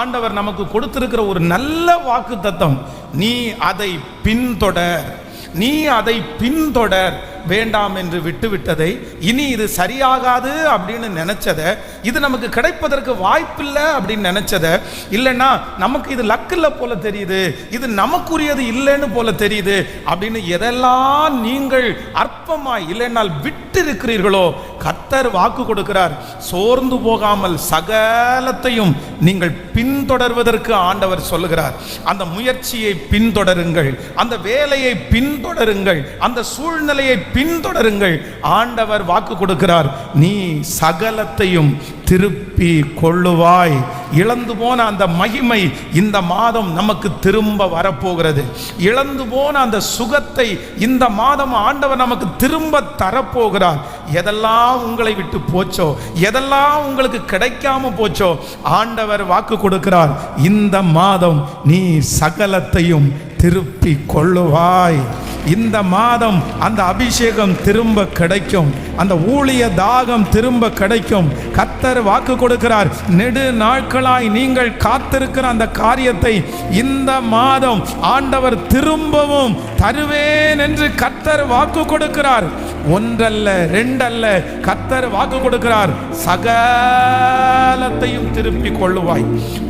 ஆண்டவர் நமக்கு கொடுத்திருக்கிற ஒரு நல்ல வாக்குத்தத்தம். நீ அதை பின்தொடர், நீ அதை பின்தொடர். வேண்டாம் என்று விட்டுவிட்டதை, இனி இது சரியாகாது அப்படின்னு நினைச்சதை, இது நமக்கு கிடைப்பதற்கு வாய்ப்பில்லை அப்படின்னு நினைச்சதை, இல்லைன்னா நமக்கு இது லக்கில்ல போல தெரியுது, இது நமக்குரியது இல்லைன்னு போல தெரியுது அப்படின்னு எதெல்லாம் நீங்கள் அற்பமாய் இல்லைன்னால் விட்டு இருக்கிறீர்களோ, கர்த்தர் வாக்கு கொடுக்கிறார், சோர்ந்து போகாமல் சகலத்தையும் நீங்கள் பின்தொடர்வதற்கு ஆண்டவர் சொல்லுகிறார். அந்த முயற்சியை பின்தொடருங்கள், அந்த வேலையை பின்தொடருங்கள், அந்த சூழ்நிலையை பின்தொடருங்கள். ஆண்டவர் வாக்கு கொடுக்கிறார், நீ சகலத்தையும் திருப்பி கொள்ளுவாய். இழந்து போன அந்த மகிமை இந்த மாதம் நமக்கு திரும்ப வரப்போகிறது. இழந்து போன அந்த சுகத்தை இந்த மாதம் ஆண்டவர் நமக்கு திரும்ப தரப்போகிறார். எதெல்லாம் உங்களை விட்டு போச்சோ, எதெல்லாம் உங்களுக்கு கிடைக்காம போச்சோ, ஆண்டவர் வாக்கு கொடுக்கிறார், இந்த மாதம் நீ சகலத்தையும் திருப்பி கொள்ளுவாய். இந்த மாதம் அந்த அபிஷேகம் திரும்ப கிடைக்கும், அந்த ஊழிய தாகம் திரும்ப கிடைக்கும். கர்த்தர் வாக்கு கொடுக்கிறார், நெடு நாட்களாய் நீங்கள் காத்திருக்கிற அந்த காரியத்தை இந்த மாதம் ஆண்டவர் திரும்பவும் தருவேன் என்று கர்த்தர் வாக்கு கொடுக்கிறார். ஒன்றல்ல ரெண்டல்ல, கர்த்தர் வாக்கு கொடுக்கிறார், சகலத்தையும் திருப்பி கொள்ளுவாய்.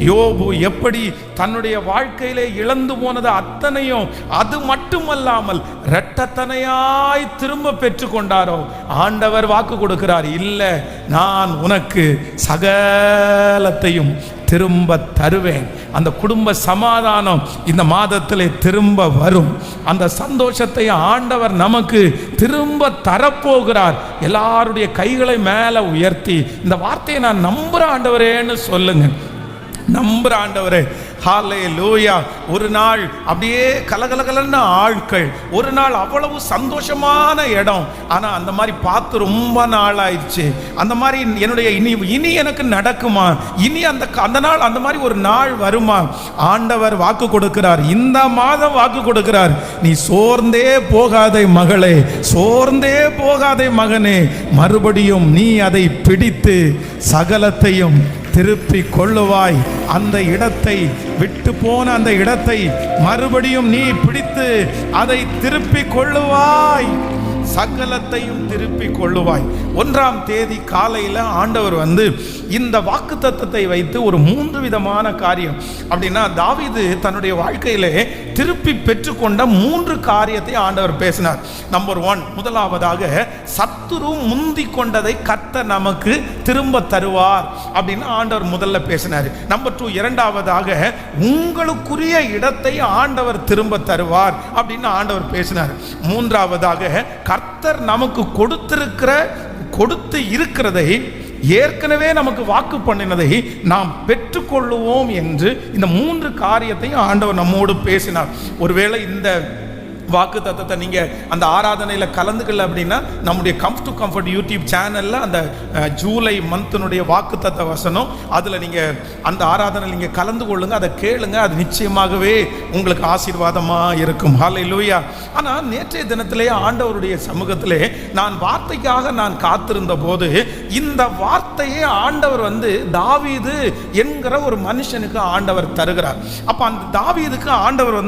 யோபு எப்படி தன்னுடைய வாழ்க்கையிலே இழந்து போனது அத்தனையும், அது மட்டுமல்லாமல் இரட்டத்தனையாய் திரும்ப பெற்று கொண்டாரோ, ஆண்டவர் வாக்கு கொடுக்கிறார், இல்லை நான் உனக்கு சகலத்தையும் திரும்ப தருவேன். அந்த குடும்ப சமாதானம் இந்த மாதத்திலே திரும்ப வரும். அந்த சந்தோஷத்தை ஆண்டவர் நமக்கு திரும்ப தரப்போகிறார். எல்லாருடைய கைகளை மேலே உயர்த்தி இந்த வார்த்தையை நான் நம்புற ஆண்டவரேன்னு சொல்லுங்க. நம்புற ஆண்டவரே, ஹல்லேலூயா. ஒரு நாள் அப்படியே கலகலகலன்னு ஆட்கள், ஒரு நாள் அவ்வளவு சந்தோஷமான இடம். ஆனால் அந்த மாதிரி பார்த்து ரொம்ப நாள் ஆயிடுச்சு. அந்த மாதிரி என்னுடைய இனி எனக்கு நடக்குமா? இனி அந்த நாள் அந்த மாதிரி ஒரு நாள் வருமா? ஆண்டவர் வாக்கு கொடுக்கிறார், இந்த மாதம் வாக்கு கொடுக்கிறார், நீ சோர்ந்தே போகாதே மகளே, சோர்ந்தே போகாதே மகனே, மறுபடியும் நீ அதை பிடித்து சகலத்தையும் திருப்பி கொள்ளுவாய். அந்த இடத்தை விட்டு போன அந்த இடத்தை மறுபடியும் நீ பிடித்து அதை திருப்பி கொள்ளுவாய். சகலத்தையும் திருப்பி கொள்ளுவாய். 1ஆம் தேதி காலையில் ஆண்டவர் இந்த வாக்குத்தத்தத்தை வைத்து ஒரு 3 விதமான காரியம். அப்படின்னா தாவீது தன்னுடைய வாழ்க்கையிலே திருப்பி பெற்றுக்கொண்ட 3 காரியத்தை ஆண்டவர் பேசினார். நம்பர் 1, முதலாவதாக சத்துரு முந்தி கொண்டதை கர்த்தர் நமக்கு திரும்ப தருவார் அப்படின்னு ஆண்டவர் முதல்ல பேசினார். நம்பர் 2, இரண்டாவதாக உங்களுக்குரிய இடத்தை ஆண்டவர் திரும்ப தருவார் அப்படின்னு ஆண்டவர் பேசினார். மூன்றாவதாக கர்த்தர் நமக்கு கொடுத்து இருக்கிறதை, ஏற்கனவே நமக்கு வாக்கு பண்ணினதை நாம் பெற்றுக்கொள்ளுவோம் என்று இந்த 3 காரியத்தையும் ஆண்டவர் நம்மோடு பேசினார். ஒருவேளை இந்த வாக்கு தத்தத்தை நீங்கள் அந்த ஆராதனையில் கலந்துக்கல அப்படின்னா, நம்முடைய கம்ஃபர்ட் யூடியூப் சேனலில் அந்த ஜூலை மந்த்தினுடைய வாக்கு தத்த வசனம், அதில் நீங்கள் அந்த ஆராதனை நீங்கள் கலந்து கொள்ளுங்க, அதை கேளுங்க, அது நிச்சயமாகவே உங்களுக்கு ஆசீர்வாதமாக இருக்கும். ஹல்லேலூயா. ஆனால் நேற்றைய தினத்திலே ஆண்டவருடைய சமூகத்திலே நான் வார்த்தைக்காக நான் காத்திருந்த போது, இந்த வார்த்தையை ஆண்டவர் தாவீது என்கிற ஒரு மனுஷனுக்கு ஆண்டவர் தருகிறார். அப்போ அந்த தாவீதுக்கு ஆண்டவர்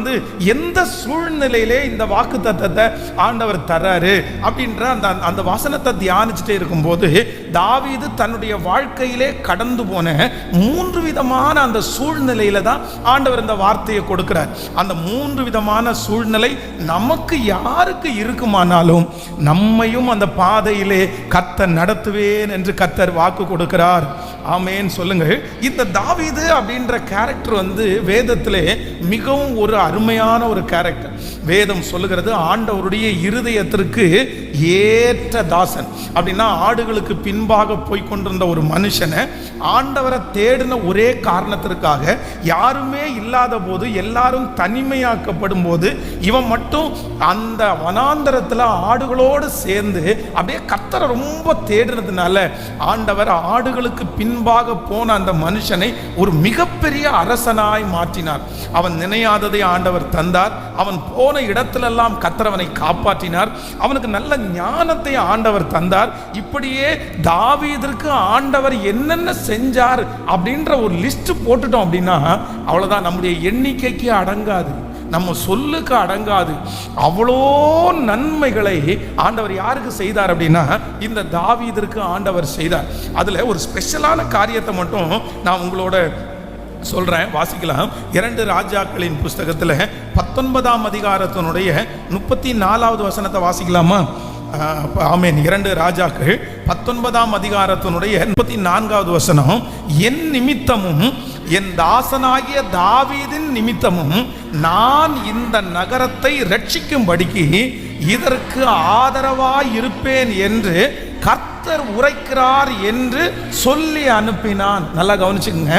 எந்த சூழ்நிலையிலே இந்த வாக்கு தத்தத்தை ஆண்டவர் தர்றாரு அப்படின்ற அந்த வசனத்தை தியானிச்சுட்டே இருக்கும்போது, தாவீது தன்னுடைய வாழ்க்கையிலே கடந்து போன 3 விதமான அந்த சூழ்நிலையில தான் ஆண்டவர் இந்த வார்த்தையை கொடுக்கிறார். அந்த 3 விதமான சூழ்நிலை நமக்கு யாருக்கு இருக்குமானாலும் நம்மையும் அந்த பாதையிலே கர்த்தர் நடத்துவேன் என்று கர்த்தர் வாக்கு கொடுக்கிறார். ஆமேன் சொல்லுங்கள். இந்த தாவீது அப்படின்ற கேரக்டர் வேதத்திலே மிகவும் ஒரு அருமையான ஒரு கேரக்டர். வேதம் சொல்லுகிறது, ஆண்டவருடைய இருதயத்திற்கு ஏற்ற தாசன். அப்படின்னா ஆடுகளுக்கு பின்பாக போய்கொண்டிருந்த ஒரு மனுஷனை ஆண்டவரை தேடின ஒரே காரணத்திற்காக, யாருமே இல்லாத போது, எல்லாரும் தனிமையாக்கப்படும் போது, இவன் மட்டும் அந்த வனாந்தரத்தில் ஆடுகளோடு சேர்ந்து அப்படியே கர்த்தரை ரொம்ப தேடினதுனால ஆண்டவர் ஆடுகளுக்கு பின்பாக போன அந்த மனுஷனை ஒரு மிகப்பெரிய அரசனாய் மாற்றினார். அவன் நினையாததை ஆண்டவர் தந்தார். அவன் போன இடத்திலெல்லாம் கர்த்தர் அவனை காப்பாற்றினார். அவனுக்கு நல்ல ஞானத்தை ஆண்டவர் தந்தார். இப்படியே தாவீதிற்கு ஆண்டவர் என்னென்ன செஞ்சார் அப்படின்ற ஒரு லிஸ்ட் போட்டுட்டோம் அப்படின்னா அவ்வளவுதான், நம்முடைய எண்ணிக்கைக்கு அடங்காது, நம்ம சொல்லுக்கு அடங்காது. அவ்வளோ நன்மைகளை ஆண்டவர் யாருக்கு செய்தார் அப்படின்னா இந்த தாவீதிற்கு ஆண்டவர் செய்தார். அதுல ஒரு ஸ்பெஷலான காரியத்தை மட்டும் நான் உங்களோட சொல்றேன், வாசிக்கலாம். 2 ராஜாக்களின் புஸ்தகத்துல 19ஆம் அதிகாரத்தினுடைய 34வது வசனத்தை வாசிக்கலாமா? ஆமென். 2 ராஜாக்கள் 19ஆம் அதிகாரத்தினுடைய 34வது வசனம். என் நிமித்தமும் என் தாசனாகிய தாவீதின் நிமித்தமும் நான் இந்த நகரத்தை ரட்சிக்கும்படிக்கு இதற்கு ஆதரவாய் இருப்பேன் என்று கர்த்தர் உரைக்கிறார் என்று சொல்லி அனுப்பினான். நல்லா கவனிச்சுங்க,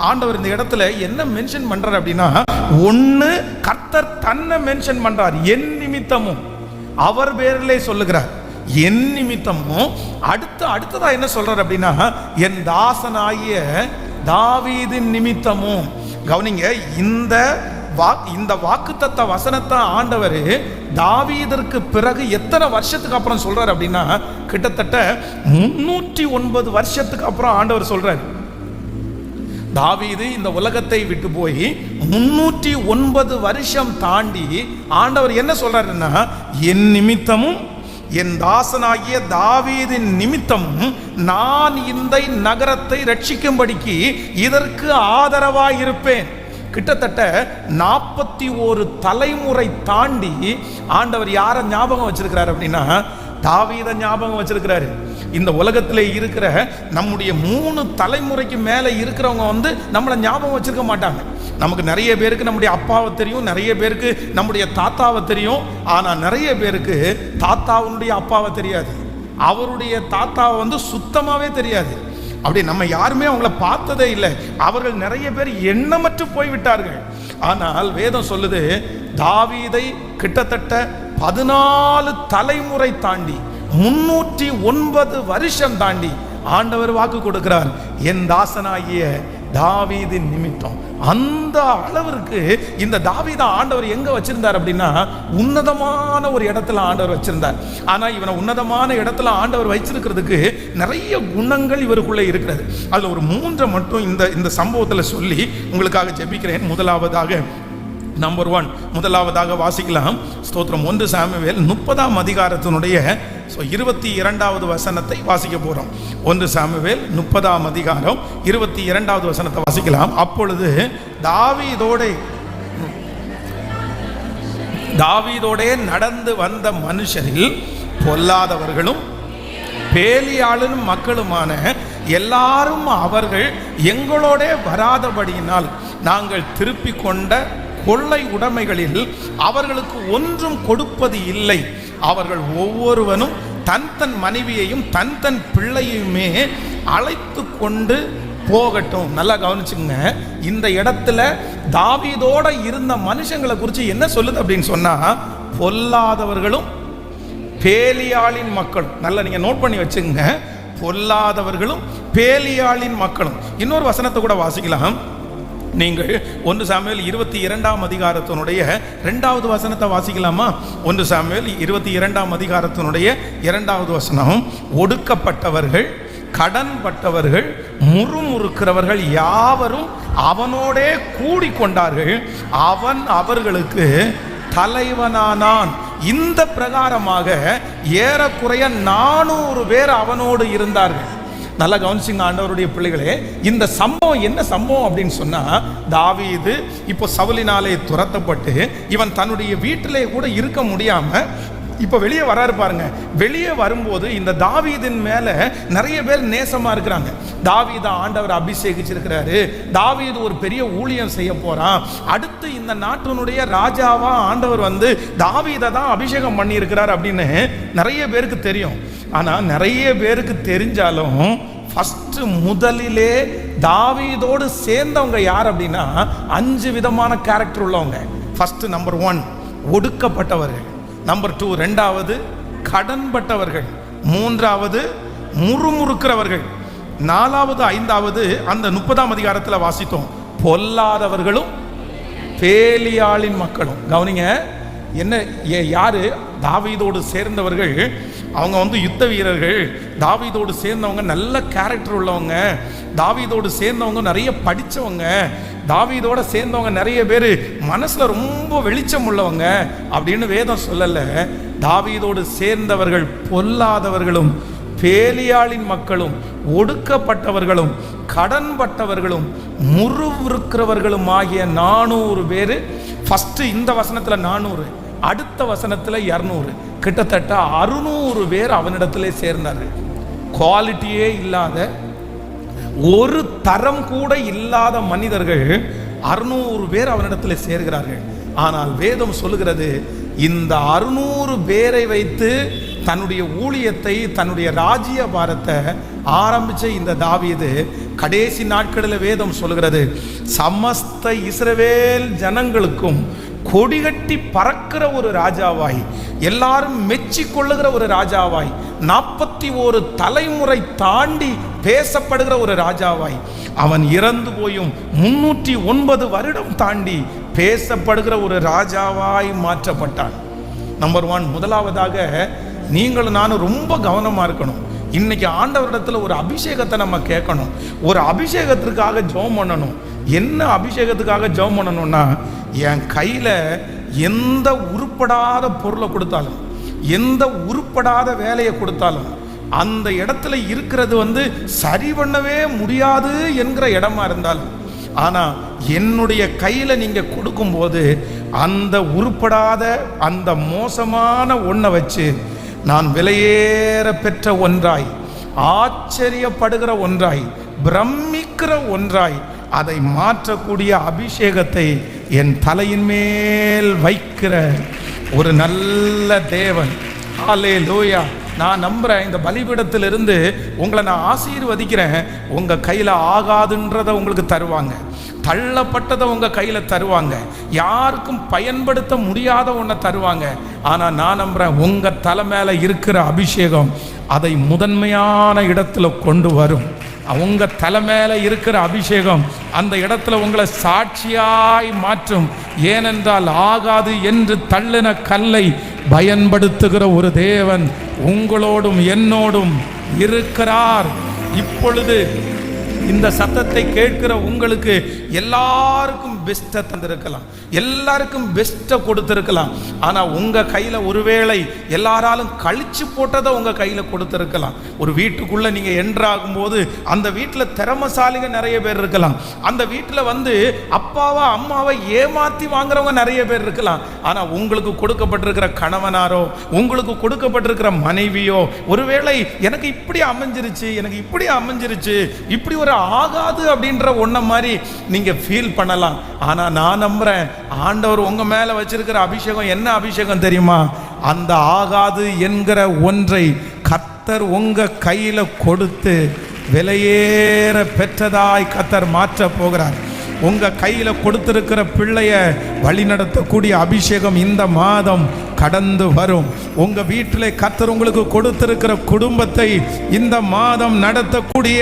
ஆண்டவர் இந்த இடத்துல என்ன மென்ஷன் பண்றார் அப்படின்னா, ஒன்னு கர்த்தர் தன்னை மென்ஷன் பண்றார், என் நிமித்தமும் அவர் பேரிலே சொல்லுகிறார், என் நிமித்தமும். அடுத்ததா என்ன சொல்றார் அப்படின்னா, என் தாசனாகிய தாவீதின் நிமித்தமும். கவனிங்க, இந்த வாக்குத்தத்த வசனத்தை ஆண்டவர் தாவீதிற்கு பிறகு எத்தனை வருஷத்துக்கு அப்புறம் சொல்றார் அப்படின்னா, கிட்டத்தட்ட 309 வருஷத்துக்கு அப்புறம் ஆண்டவர் சொல்றார். தாவீது இந்த உலகத்தை விட்டு போய் 309 வருஷம் தாண்டி ஆண்டவர் என்ன சொல்றாருன்னா, என் நிமித்தமும் என் தாசனாகிய தாவீதின் நிமித்தமும் நான் இந்த நகரத்தை ரட்சிக்கும்படிக்கு இதற்கு ஆதரவாய் இருப்பேன். கிட்டத்தட்ட 41 தலைமுறை தாண்டி ஆண்டவர் யாரை ஞாபகம் வச்சிருக்கிறார் அப்படின்னா தாவீதை ஞாபகம் வச்சிருக்கிறாரு. இந்த உலகத்தில் இருக்கிற நம்முடைய 3 தலைமுறைக்கு மேலே இருக்கிறவங்க நம்மளை ஞாபகம் வச்சிருக்க மாட்டாங்க. நமக்கு நிறைய பேருக்கு நம்முடைய அப்பாவை தெரியும், நிறைய பேருக்கு நம்முடைய தாத்தாவை தெரியும். ஆனால் நிறைய பேருக்கு தாத்தாவுடைய அப்பாவை தெரியாது, அவருடைய தாத்தாவை சுத்தமாகவே தெரியாது. அப்படி நம்ம யாருமே அவங்கள பார்த்ததே இல்லை. அவர்கள் நிறைய பேர் எண்ணமற்று போய்விட்டார்கள். ஆனால் வேதம் சொல்லுது, தாவீதை கிட்டத்தட்ட 14 தலைமுறை தாண்டி 309 வருஷம் தாண்டி ஆண்டவர் வாக்கு கொடுக்கிறார், என் தாசனாகிய தாவீதின் நிமித்தம். அந்த அளவிற்கு இந்த தாவீதை ஆண்டவர் எங்க வச்சிருந்தார் அப்படின்னா உன்னதமான ஒரு இடத்துல ஆண்டவர் வச்சிருந்தார். ஆனா இவனை உன்னதமான இடத்துல ஆண்டவர் வச்சிருக்கிறதுக்கு நிறைய குணங்கள் இவருக்குள்ள இருக்கிறது. அதுல ஒரு 3 மட்டும் இந்த சம்பவத்துல சொல்லி உங்களுக்காக ஜெபிக்கிறேன். நம்பர் 1, முதலாவதாக வாசிக்கலாம். ஸ்தோத்திரம். 1 சாமுவேல் 30ஆம் அதிகாரத்தினுடைய 22வது வசனத்தை வாசிக்க போறோம். 1 சாமுவேல் 30ஆம் அதிகாரம் 22வது வசனத்தை வாசிக்கலாம். அப்பொழுது தாவீதோடே நடந்து வந்த மனுஷரில் பொல்லாதவர்களும் பேலியாளும் மக்களுமான எல்லாரும் அவர்கள் எங்களோட வராதபடியினால் நாங்கள் திருப்பி கொண்ட கொள்ளை உடைமைகளில் அவர்களுக்கு ஒன்றும் கொடுப்பது இல்லை. அவர்கள் ஒவ்வொருவனும் தன் மனைவியையும் தன் பிள்ளையுமே அழைத்து கொண்டு போகட்டும். நல்லா கவனிச்சுங்க, இந்த இடத்துல தாவீதோட இருந்த மனுஷங்களை குறித்து என்ன சொல்லுது அப்படின்னு சொன்னா, பொல்லாதவர்களும் பேலியாளின் மக்களும். நல்லா நீங்க நோட் பண்ணி வச்சுங்க, பொல்லாதவர்களும் பேலியாளின் மக்களும். இன்னொரு வசனத்தை கூட வாசிக்கலாம். நீங்கள் 1 சாமுவேல் 22ஆம் அதிகாரத்தினுடைய 2வது வசனத்தை வாசிக்கலாமா? 1 சாமுவேல் 22ஆம் அதிகாரத்தினுடைய 2வது வசனம். ஒடுக்கப்பட்டவர்கள், கடன்பட்டவர்கள், முறுமுறுக்கிறவர்கள் யாவரும் அவனோடே கூடிக்கொண்டார்கள், அவன் அவர்களுக்கு தலைவனானான். இந்த பிரகாரமாக ஏறக்குறைய 400 பேர் அவனோடு இருந்தார்கள். நல்லா கவனிச்சுங்க ஆண்டவருடைய பிள்ளைகளே, இந்த சம்பவம் என்ன சம்பவம் அப்படின்னு சொன்னா, தாவீது இப்போ சவுலினாலே துரத்தப்பட்டு இவன் தன்னுடைய வீட்டிலே கூட இருக்க முடியாம இப்போ வெளியே வராரு பாருங்க. வெளியே வரும்போது இந்த தாவீதின் மேல நிறைய பேர் நேசமா இருக்கிறாங்க. தாவீதை ஆண்டவர் அபிஷேகிச்சிருக்கிறாரு, தாவீது ஒரு பெரிய ஊழியம் செய்ய போறான், அடுத்து இந்த நாட்டினுடைய ராஜாவா ஆண்டவர் தாவீதை தான் அபிஷேகம் பண்ணி இருக்கிறார் அப்படின்னு நிறைய பேருக்கு தெரியும். ஆனா நிறைய பேருக்கு தெரிஞ்சாலும் ஃபர்ஸ்ட் முதலிலே தாவீதோடு சேர்ந்தவங்க யார் அப்படின்னா 5 விதமான கேரக்டர் உள்ளவங்க. ஃபர்ஸ்ட் நம்பர் 1 ஒடுக்கப்பட்டவர்கள், நம்பர் 2 2வது கடன்பட்டவர்கள், 3வது முறுமுறுக்கிறவர்கள், 4வது 5வது அந்த 30ஆம் அதிகாரத்தில் வாசித்தோம், பொல்லாதவர்களும் பேலியாளின் மக்களும். கவனிங்க, என்ன யாரு தாவீதோடு சேர்ந்தவர்கள்? அவங்க வந்து யுத்த வீரர்கள், தாவீதோடு சேர்ந்தவங்க நல்ல கேரக்டர் உள்ளவங்க, தாவீதோடு சேர்ந்தவங்க நிறைய படித்தவங்க, தாவீதோட சேர்ந்தவங்க நிறைய பேர் மனசில் ரொம்ப வெளிச்சம் உள்ளவங்க அப்படின்னு வேதம் சொல்லலை. தாவீதோடு சேர்ந்தவர்கள் பொல்லாதவர்களும் பேலியாளின் மக்களும் ஒடுக்கப்பட்டவர்களும் கடன்பட்டவர்களும் முறிவிருக்கிறவர்களும் ஆகிய 400 பேர். ஃபஸ்ட்டு இந்த வசனத்தில் 400, அடுத்த வசனத்தில் 200, கிட்டத்தட்ட 600 பேர் அவனிடத்திலே சேர்ந்தார்கள். குவாலிட்டியே இல்லாத, ஒரு தரம் கூட இல்லாத மனிதர்கள் 600 பேர் அவனிடத்தில் சேர்கிறார்கள். ஆனால் வேதம் சொல்லுகிறது, இந்த 600 பேரை வைத்து தன்னுடைய ஊழியத்தை, தன்னுடைய ராஜ்ய பாரத்தை ஆரம்பிச்ச இந்த தாவீது கடைசி நாட்களில் வேதம் சொல்கிறது, சமஸ்த இஸ்ரவேல் ஜனங்களுக்கும் கொடிகட்டி பறக்கிற ஒரு ராஜாவாய், எல்லாரும் மெச்சி கொள்ளுகிற ஒரு ராஜாவாய், 41 தலைமுறை தாண்டி பேசப்படுகிற ஒரு ராஜாவாய், அவன் இறந்து போயும் 309 வருடம் தாண்டி பேசப்படுகிற ஒரு ராஜாவாய் மாற்றப்பட்டான். நம்பர் 1, முதலாவதாக நீங்களும் நானும் ரொம்ப கவனமாக இருக்கணும். இன்னைக்கு ஆண்டவரிடத்தில் ஒரு அபிஷேகத்தை நம்ம கேட்கணும். ஒரு அபிஷேகத்திற்காக ஜெபம் பண்ணணும். என்ன அபிஷேகத்துக்காக ஜெபம் பண்ணணும்னா, என் கையில் எந்த உருப்படாத பொருளை கொடுத்தாலும், எந்த உருப்படாத வேலையை கொடுத்தாலும், அந்த இடத்துல இருக்கிறது சரி பண்ணவே முடியாது என்கிற இடமா இருந்தாலும், ஆனால் என்னுடைய கையில் நீங்கள் கொடுக்கும்போது அந்த உருப்படாத அந்த மோசமான ஒன்றை வச்சு நான் விலையேற பெற்ற ஒன்றாய், ஆச்சரியப்படுகிற ஒன்றாய், பிரமிக்கிற ஒன்றாய் அதை மாற்றக்கூடிய அபிஷேகத்தை என் தலையின் மேல் வைக்கிற ஒரு நல்ல தேவன். ஹல்லேலூயா. நான் நம்புகிறேன், இந்த பலிபீடத்திலிருந்து உங்களை நான் ஆசீர்வதிக்கிறேன். உங்கள் கையில் ஆகாதுன்றதை உங்களுக்கு தருவாங்க, தள்ளப்பட்டதை உங்கள் கையில் தருவாங்க, யாருக்கும் பயன்படுத்த முடியாத ஒன்றை தருவாங்க. ஆனால் நான் நம்புகிறேன், உங்கள் தலை மேலே இருக்கிற அபிஷேகம் அதை முதன்மையான இடத்துல கொண்டு வரும். உங்கள் தலை மேலே இருக்கிற அபிஷேகம் அந்த இடத்துல உங்களை சாட்சியாய் மாற்றும். ஏனென்றால் ஆகாது என்று தள்ளின கல்லை பயன்படுத்துகிற ஒரு தேவன் உங்களோடும் என்னோடும் இருக்கிறார். இப்பொழுது இந்த சத்தத்தை கேட்கிற உங்களுக்கு எல்லாருக்கும் பெஸ்ட்டை தந்திருக்கலாம், எல்லாருக்கும் பெஸ்ட்டை கொடுத்துருக்கலாம். ஆனால் உங்கள் கையில் ஒருவேளை எல்லாராலும் கழிச்சு போட்டதை உங்கள் கையில் கொடுத்துருக்கலாம். ஒரு வீட்டுக்குள்ளே நீங்கள் என்ட்ராகும்போது அந்த வீட்டில் திறமசாலிங்க நிறைய பேர் இருக்கலாம். அந்த வீட்டில் அப்பாவா அம்மாவை ஏமாற்றி வாங்குறவங்க நிறைய பேர் இருக்கலாம். ஆனால் உங்களுக்கு கொடுக்கப்பட்டிருக்கிற கணவனாரோ, உங்களுக்கு கொடுக்கப்பட்டிருக்கிற மனைவியோ, ஒருவேளை எனக்கு இப்படி அமைஞ்சிருச்சு, எனக்கு இப்படி அமைஞ்சிருச்சு, இப்படி ஒரு ஆகாது அப்படின்ற ஒன்றை மாதிரி நீங்கள் ஃபீல் பண்ணலாம். ஆனால் நான் நம்புகிறேன், ஆண்டவர் உங்கள் மேலே வச்சிருக்கிற அபிஷேகம் என்ன அபிஷேகம் தெரியுமா? அந்த ஆகாது என்கிற ஒன்றை கர்த்தர் உங்கள் கையில் கொடுத்து விலையேற பெற்றதாய் கர்த்தர் மாற்ற போகிறார். உங்கள் கையில் கொடுத்திருக்கிற பிள்ளைய வழிநடத்தக்கூடிய அபிஷேகம் இந்த மாதம் கடந்து வரும். உங்கள் வீட்டில் கர்த்தர் உங்களுக்கு கொடுத்திருக்கிற குடும்பத்தை இந்த மாதம் நடத்தக்கூடிய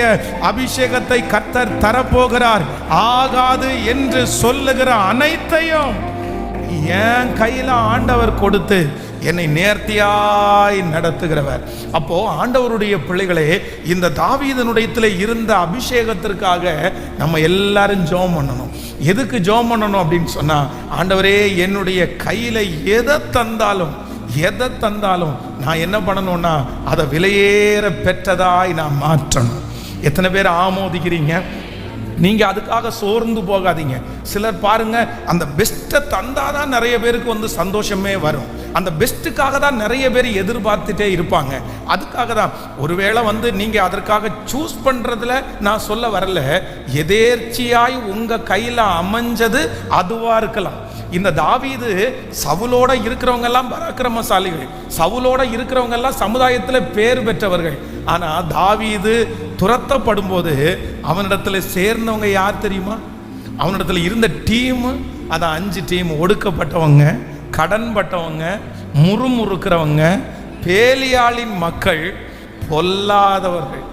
அபிஷேகத்தை கர்த்தர் தரப்போகிறார். ஆகாது என்று சொல்லுகிற அனைத்தையும் என் கையில் ஆண்டவர் கொடுத்து என்னை நேர்த்தியாய் நடத்துகிறவர். அப்போ ஆண்டவருடைய பிள்ளைகளே, இந்த தாவீதினுடையத்தில் இருந்த அபிஷேகத்திற்காக நம்ம எல்லாரும் ஜெபம் பண்ணணும். எதுக்கு ஜெபம் பண்ணணும் அப்படின்னு சொன்னா, ஆண்டவரே என்னுடைய கையில் எதை தந்தாலும் நான் என்ன பண்ணணும்னா அதை விலையேற பெற்றதாய் நான் மாற்றணும். எத்தனை பேர் ஆமோதிக்கிறீங்க? நீங்கள் அதுக்காக சோர்ந்து போகாதீங்க. சிலர் பாருங்க, அந்த பெஸ்ட்டை தந்தாதான் நிறைய பேருக்கு சந்தோஷமே வரும். அந்த பெஸ்ட்டுக்காக தான் நிறைய பேர் எதிர்பார்த்துட்டே இருப்பாங்க. அதுக்காக தான் ஒருவேளை நீங்கள் அதற்காக சூஸ் பண்ணுறதுல நான் சொல்ல வரல. எதேர்ச்சியாய் உங்கள் கையில் அமைஞ்சது அதுவாக இருக்கலாம். இந்த தாவீது சவுலோட இருக்கிறவங்க எல்லாம் பராக்கிரமசாலிகள், சவுலோட இருக்கிறவங்க எல்லாம் சமுதாயத்தில் பேர் பெற்றவர்கள். ஆனால் தாவீது துரத்தப்படும் போது அவனிடத்துல சேர்ந்தவங்க யார் தெரியுமா? அவனிடத்துல இருந்த டீம், அது 5 டீம். ஒடுக்கப்பட்டவங்க, கடன்பட்டவங்க, முறுமுறுக்கிறவங்க, பேலியாளின் மக்கள், பொல்லாதவர்கள்.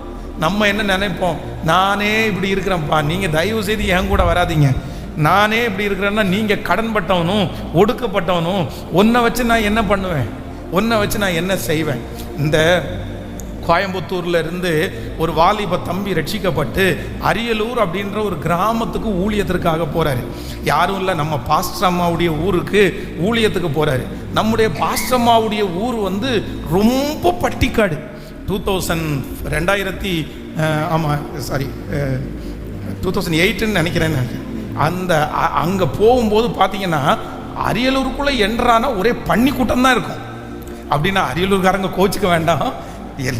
நம்ம என்ன நினைப்போம்? நானே இப்படி இருக்கிறேன்ப்பா, நீங்கள் தயவு செய்து என் கூட வராதிங்க. நானே இப்படி இருக்கிறேன்னா நீங்கள் கடன்பட்டவனும் ஒடுக்கப்பட்டவனும் ஒன்றை வச்சு நான் என்ன பண்ணுவேன்? உன்னை வச்சு நான் என்ன செய்வேன்? இந்த கோயம்புத்தூர்ல இருந்து ஒரு வாலிப தம்பி ரட்சிக்கப்பட்டு அரியலூர் அப்படின்ற ஒரு கிராமத்துக்கு ஊழியத்திற்காக போறாரு. யாரும் இல்லை, நம்ம பாஸ்டர் அம்மாவுடைய ஊருக்கு ஊழியத்துக்கு போறாரு. நம்முடைய பாஸ்டர் அம்மாவுடைய ஊர் வந்து ரொம்ப பட்டிக்காடு. 2008 நினைக்கிறேன். அந்த அங்கே போகும்போது பார்த்தீங்கன்னா அரியலூருக்குள்ளே என்றானா ஒரே பன்னி கூட்டம் தான் இருக்கும். அப்படின்னா அரியலூர்காரங்க கோச்சிக்க வேண்டாம்,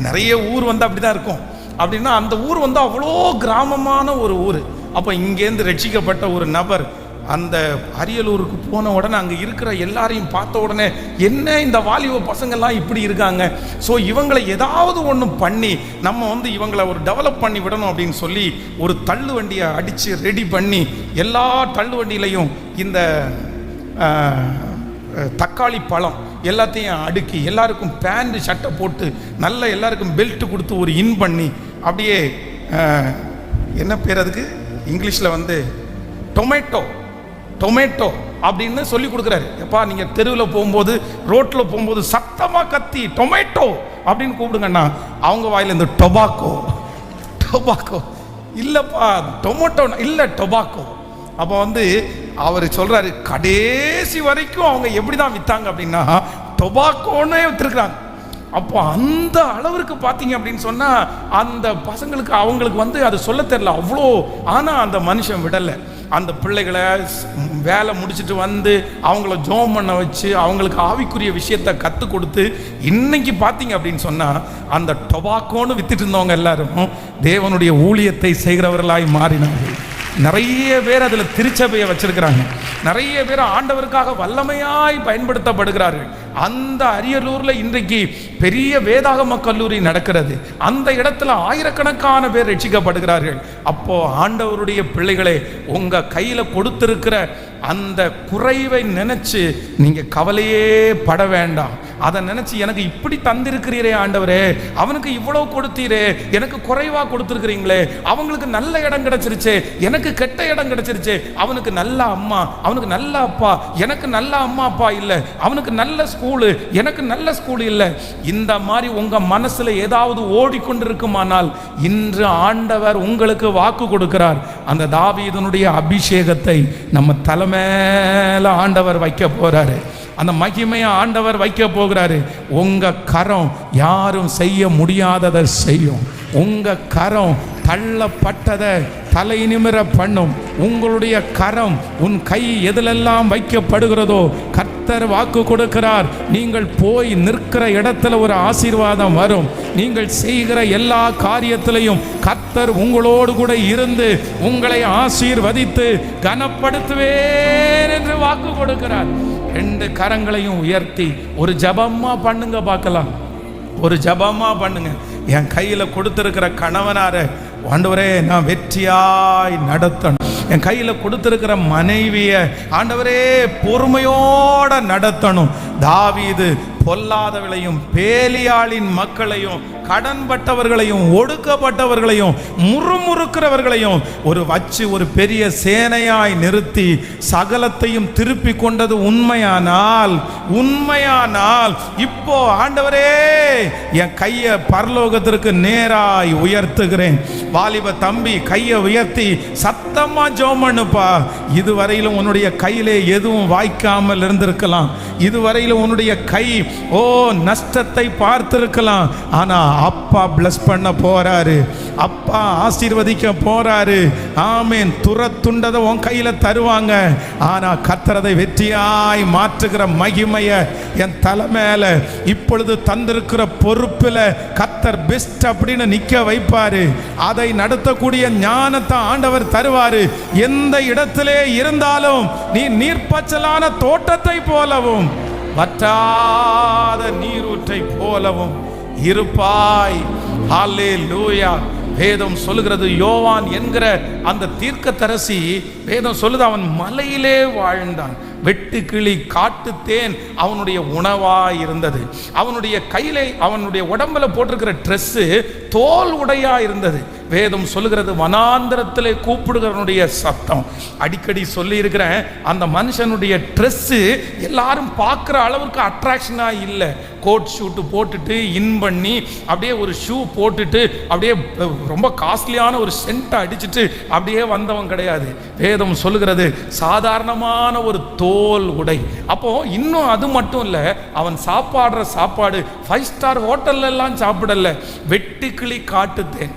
நிறைய ஊர் வந்து அப்படி தான் இருக்கும். அப்படின்னா அந்த ஊர் வந்து அவ்வளோ கிராமமான ஒரு ஊர். அப்போ இங்கேருந்து ரட்சிக்கப்பட்ட ஒரு நபர் அந்த அரியலூருக்கு போன உடனே அங்கே இருக்கிற எல்லாரையும் பார்த்த உடனே, என்ன இந்த வாலிப பசங்கள்லாம் இப்படி இருக்காங்க, ஸோ இவங்களை ஏதாவது ஒன்று பண்ணி நம்ம வந்து இவங்களை ஒரு டெவலப் பண்ணி விடணும் அப்படின்னு சொல்லி ஒரு தள்ளு வண்டியை அடித்து ரெடி பண்ணி எல்லா தள்ளு வண்டியிலையும் இந்த தக்காளி பழம் எல்லாத்தையும் அடுக்கி எல்லாருக்கும் பேண்ட் சட்டை போட்டு நல்ல எல்லாருக்கும் பெல்ட் கொடுத்து ஒரு இன் பண்ணி அப்படியே என்ன பேர் அதுக்கு இங்கிலீஷில் வந்து டொமேட்டோ அப்படின்னு சொல்லி கொடுக்குறாரு. எப்பா நீங்கள் தெருவில் போகும்போது ரோட்டில் போகும்போது சத்தமாக கத்தி டொமேட்டோ அப்படின்னு கூப்பிடுங்கண்ணா, அவங்க வாயில் இந்த டொபாக்கோ இல்லைப்பா, டொமேட்டோ இல்லை டொபாக்கோ. அப்போ வந்து அவர் சொல்றாரு, கடைசி வரைக்கும் அவங்க எப்படி தான் வித்தாங்க அப்படின்னா டொபாக்கோன்னு வித்துருக்குறாங்க. அப்போ அந்த அளவிற்கு பார்த்தீங்க அப்படின்னு சொன்னா அந்த பசங்களுக்கு அவங்களுக்கு வந்து அது சொல்ல தெரியல அவ்வளோ. ஆனால் அந்த மனுஷன் விடலை. அந்த பிள்ளைகளை வேலை முடிச்சுட்டு வந்து அவங்கள ஜோம் பண்ண வச்சு அவங்களுக்கு ஆவிக்குரிய விஷயத்தை கற்றுக் கொடுத்து இன்னைக்கு பார்த்தீங்க அப்படின்னு சொன்னால் அந்த டொபாக்கோன்னு வித்துட்டு இருந்தவங்க எல்லாரும் தேவனுடைய ஊழியத்தை செய்கிறவர்களாய் மாறினார்கள். நிறைய பேர் அதில் திருச்சபையை வச்சிருக்கிறாங்க. நிறைய பேர் ஆண்டவருக்காக வல்லமையாய் பயன்படுத்தப்படுகிறார்கள். அந்த அரியலூரில் இன்றைக்கு பெரிய வேதாகம கல்லூரி நடக்கிறது. அந்த இடத்துல ஆயிரக்கணக்கான பேர் ரட்சிக்கப்படுகிறார்கள். அப்போ ஆண்டவருடைய பிள்ளைகளே, உங்க கையில கொடுத்திருக்கிற அந்த குறைவை நினைச்சு நீங்க கவலையே பட வேண்டாம். அதை நினைச்சு எனக்கு இப்படி தந்திருக்கிறீரே ஆண்டவரே, அவனுக்கு இவ்வளவு கொடுத்தீரே, எனக்கு குறைவா கொடுத்துருக்கிறீங்களே, அவங்களுக்கு நல்ல இடம் கிடைச்சிருச்சே, எனக்கு கெட்ட இடம் கிடைச்சிருச்சே, அவனுக்கு நல்ல அம்மா, அவனுக்கு நல்ல அப்பா, எனக்கு நல்ல அம்மா அப்பா இல்லை, அவனுக்கு நல்ல ஸ்கூலு, எனக்கு நல்ல ஸ்கூல் இல்லை. இந்த மாதிரி உங்க மனசுல ஏதாவது ஓடிக்கொண்டிருக்குமானால் இன்று ஆண்டவர் உங்களுக்கு வாக்கு கொடுக்கிறார். அந்த தாவீதனுடைய அபிஷேகத்தை நம்ம தலைமையில ஆண்டவர் வைக்க போறாரு. அந்த மகிமையை ஆண்டவர் வைக்க போகிறாரு. உங்க கரம் யாரும் செய்ய முடியாததை செய்யும். உங்க கரம் தள்ளப்பட்டதை தலை நிமிர பண்ணும். உங்களுடைய கரம், உன் கை எதிலெல்லாம் வைக்கப்படுகிறதோ கர்த்தர் வாக்கு கொடுக்கிறார், நீங்கள் போய் நிற்கிற இடத்துல ஒரு ஆசீர்வாதம் வரும். நீங்கள் செய்கிற எல்லா காரியத்திலையும் கர்த்தர் உங்களோடு கூட இருந்து உங்களை ஆசீர்வதித்து கனப்படுத்துவேன் என்று வாக்கு கொடுக்கிறார். 2 கரங்களையும் உயர்த்தி ஒரு ஜபமா பண்ணுங்க பார்க்கலாம். ஒரு ஜபமா பண்ணுங்க. என் கையில கொடுத்திருக்கிற கணவனார ஆண்டவரே நான் வெற்றியாய் நடத்தணும். என் கையில கொடுத்திருக்கிற மனைவிய ஆண்டவரே பொறுமையோட நடத்தணும். தாவீது பொல்லாதவளையும் பேலியாளின் மக்களையும் கடன்பட்டவர்களையும் ஒடுக்கப்பட்டவர்களையும் முறுமுறுக்கிறவர்களையும் ஒரு பெரிய சேனையாய் நிறுத்தி சகலத்தையும் திருப்பி கொண்டது உண்மையானால் இப்போ ஆண்டவரே என் கையை பரலோகத்திற்கு நேராய் உயர்த்துகிறேன். வாலிப தம்பி கையை உயர்த்தி சத்தமா ஜெபம் பண்ணுப்பா. இதுவரையிலும் உன்னுடைய கையிலே எதுவும் வாய்க்காமல் இருந்திருக்கலாம். இதுவரையிலும் உன்னுடைய கை நஷ்டத்தை பார்த்திருக்கலாம். ஆனா அப்பா பிளஸ் பண்ண போறாரு, அப்பா ஆசீர்வதிக்க போறாரு. ஆமென். துரத்துண்டதை உன் கையில தருவாங்க. ஆனா கர்த்தரதை வெற்றியாய் மாற்றுகிற மகிமையை என் தலை மேல இப்பொழுது தந்திருக்கிற பொறுப்புல கர்த்தர் பெஸ்ட் அப்படின்னு நிக்க வைப்பாரு. அதை நடத்தக்கூடிய ஞானத்தை ஆண்டவர் தருவாரு. எந்த இடத்திலே இருந்தாலும் நீ நீர்ப்பச்சலான தோட்டத்தை போலவும் வற்றாத நீரூற்றை போலவும் இருப்பாய். ஹல்லேலூயா. வேதம் சொல்லுகிறது, யோவான் என்கிற அந்த தீர்க்கதரிசி வேதம் சொல்லுது, அவன் மலையிலே வாழ்ந்தான். வெட்டுக்கிளி காட்டுத்தேன் அவனுடைய உணவாய் இருந்தது. அவனுடைய கையிலே அவனுடைய உடம்புல போட்டிருக்கிற ட்ரெஸ்ஸு தோல் உடையா இருந்தது. வேதம் சொல்லுகிறது வனாந்திரத்திலே கூப்பிடுகிறவனுடைய சத்தம். அடிக்கடி சொல்லி இருக்கிறேன், அந்த மனுஷனுடைய ட்ரெஸ்ஸு எல்லாரும் பார்க்குற அளவுக்கு அட்ராக்ஷனாக இல்லை. கோட் ஷூட்டு போட்டுட்டு இன் பண்ணி அப்படியே ஒரு ஷூ போட்டுட்டு அப்படியே ரொம்ப காஸ்ட்லியான ஒரு சென்ட்டை அடிச்சுட்டு அப்படியே வந்தவன் கிடையாது. வேதம் சொல்லுகிறது சாதாரணமான ஒரு தோல் உடை. அப்போ இன்னும் அது மட்டும் இல்லை, அவன் சாப்பாடுற சாப்பாடு 5 ஸ்டார் ஹோட்டல்ல எல்லாம் சாப்பிடல, வெட்டுக்கிளி காட்டுத்தேன்.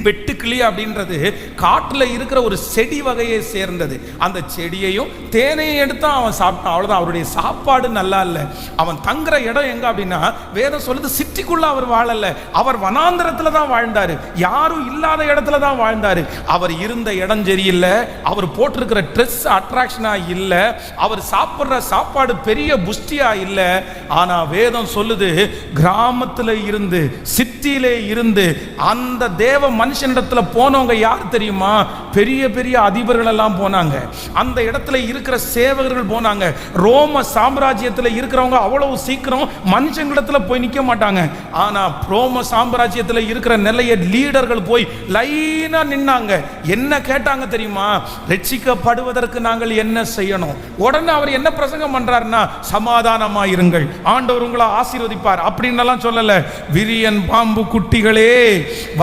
வெட்டுக்கிளி அப்படின்றது காட்டில் இருக்கிற ஒரு செடி வகையை சேர்ந்தது. அந்த செடியையும் தேனையும் எடுத்தா அவன் சாப்பிட்டான், அவ்வளோதான். அவருடைய சாப்பாடு நல்லா இல்லை. அவன் தங்குற இடம் எங்க அப்படின்னா, வேதம் சொல்லுது சிட்டிக்குள்ள அவர் வாழல, அவர் வனாந்திரத்துல தான் வாழ்ந்தாரு, யாரும் இல்லாத இடத்துல தான் வாழ்ந்தாரு. அவர் இருந்த இடம் சரியில்லை, அவர் போட்டிருக்கிற ட்ரெஸ் அட்ராக்ஷனா இல்லை, அவர் சாப்பிட்ற சாப்பாடு பெரிய புஷ்டியா இல்லை. ஆனா வேதம் சொல்லுது, கிராமத்துல இருந்து சிட்டியிலே இருந்து அந்த தேவ மனுஷனிடத்துல போனவங்க யார் தெரியுமா? பெரிய பெரிய அதிபர்கள் எல்லாம் போனாங்க, அந்த இடத்துல இருக்கிற சேவகர்கள் போனாங்க. ரோம சாம்ராஜ்யத்தில் இருக்கிறவங்க அவ்வளவு சீக்கிரம் மனுஷங்களிடத்துல போய் நிற்க மாட்டாங்க. ஆனா ரோம சாம்ராஜ்யத்தில் இருக்கிற நிலைய லீடர்கள் போய் லைனா நின்னாங்க. என்ன கேட்டாங்க தெரியுமா? ரட்சிக்கப்படுவதற்கு நாங்கள் என்ன செய்யணும்? உடனே அவர் என்ன பிரசங்கம் பண்றாருன்னா, சமாதானமா இருங்கள், ஆண்டவர் உங்களை ஆசீர்வதிப்பார் அப்படின்னு எல்லாம் சொல்லல. விரியன் பாம்பு குட்டிகளே,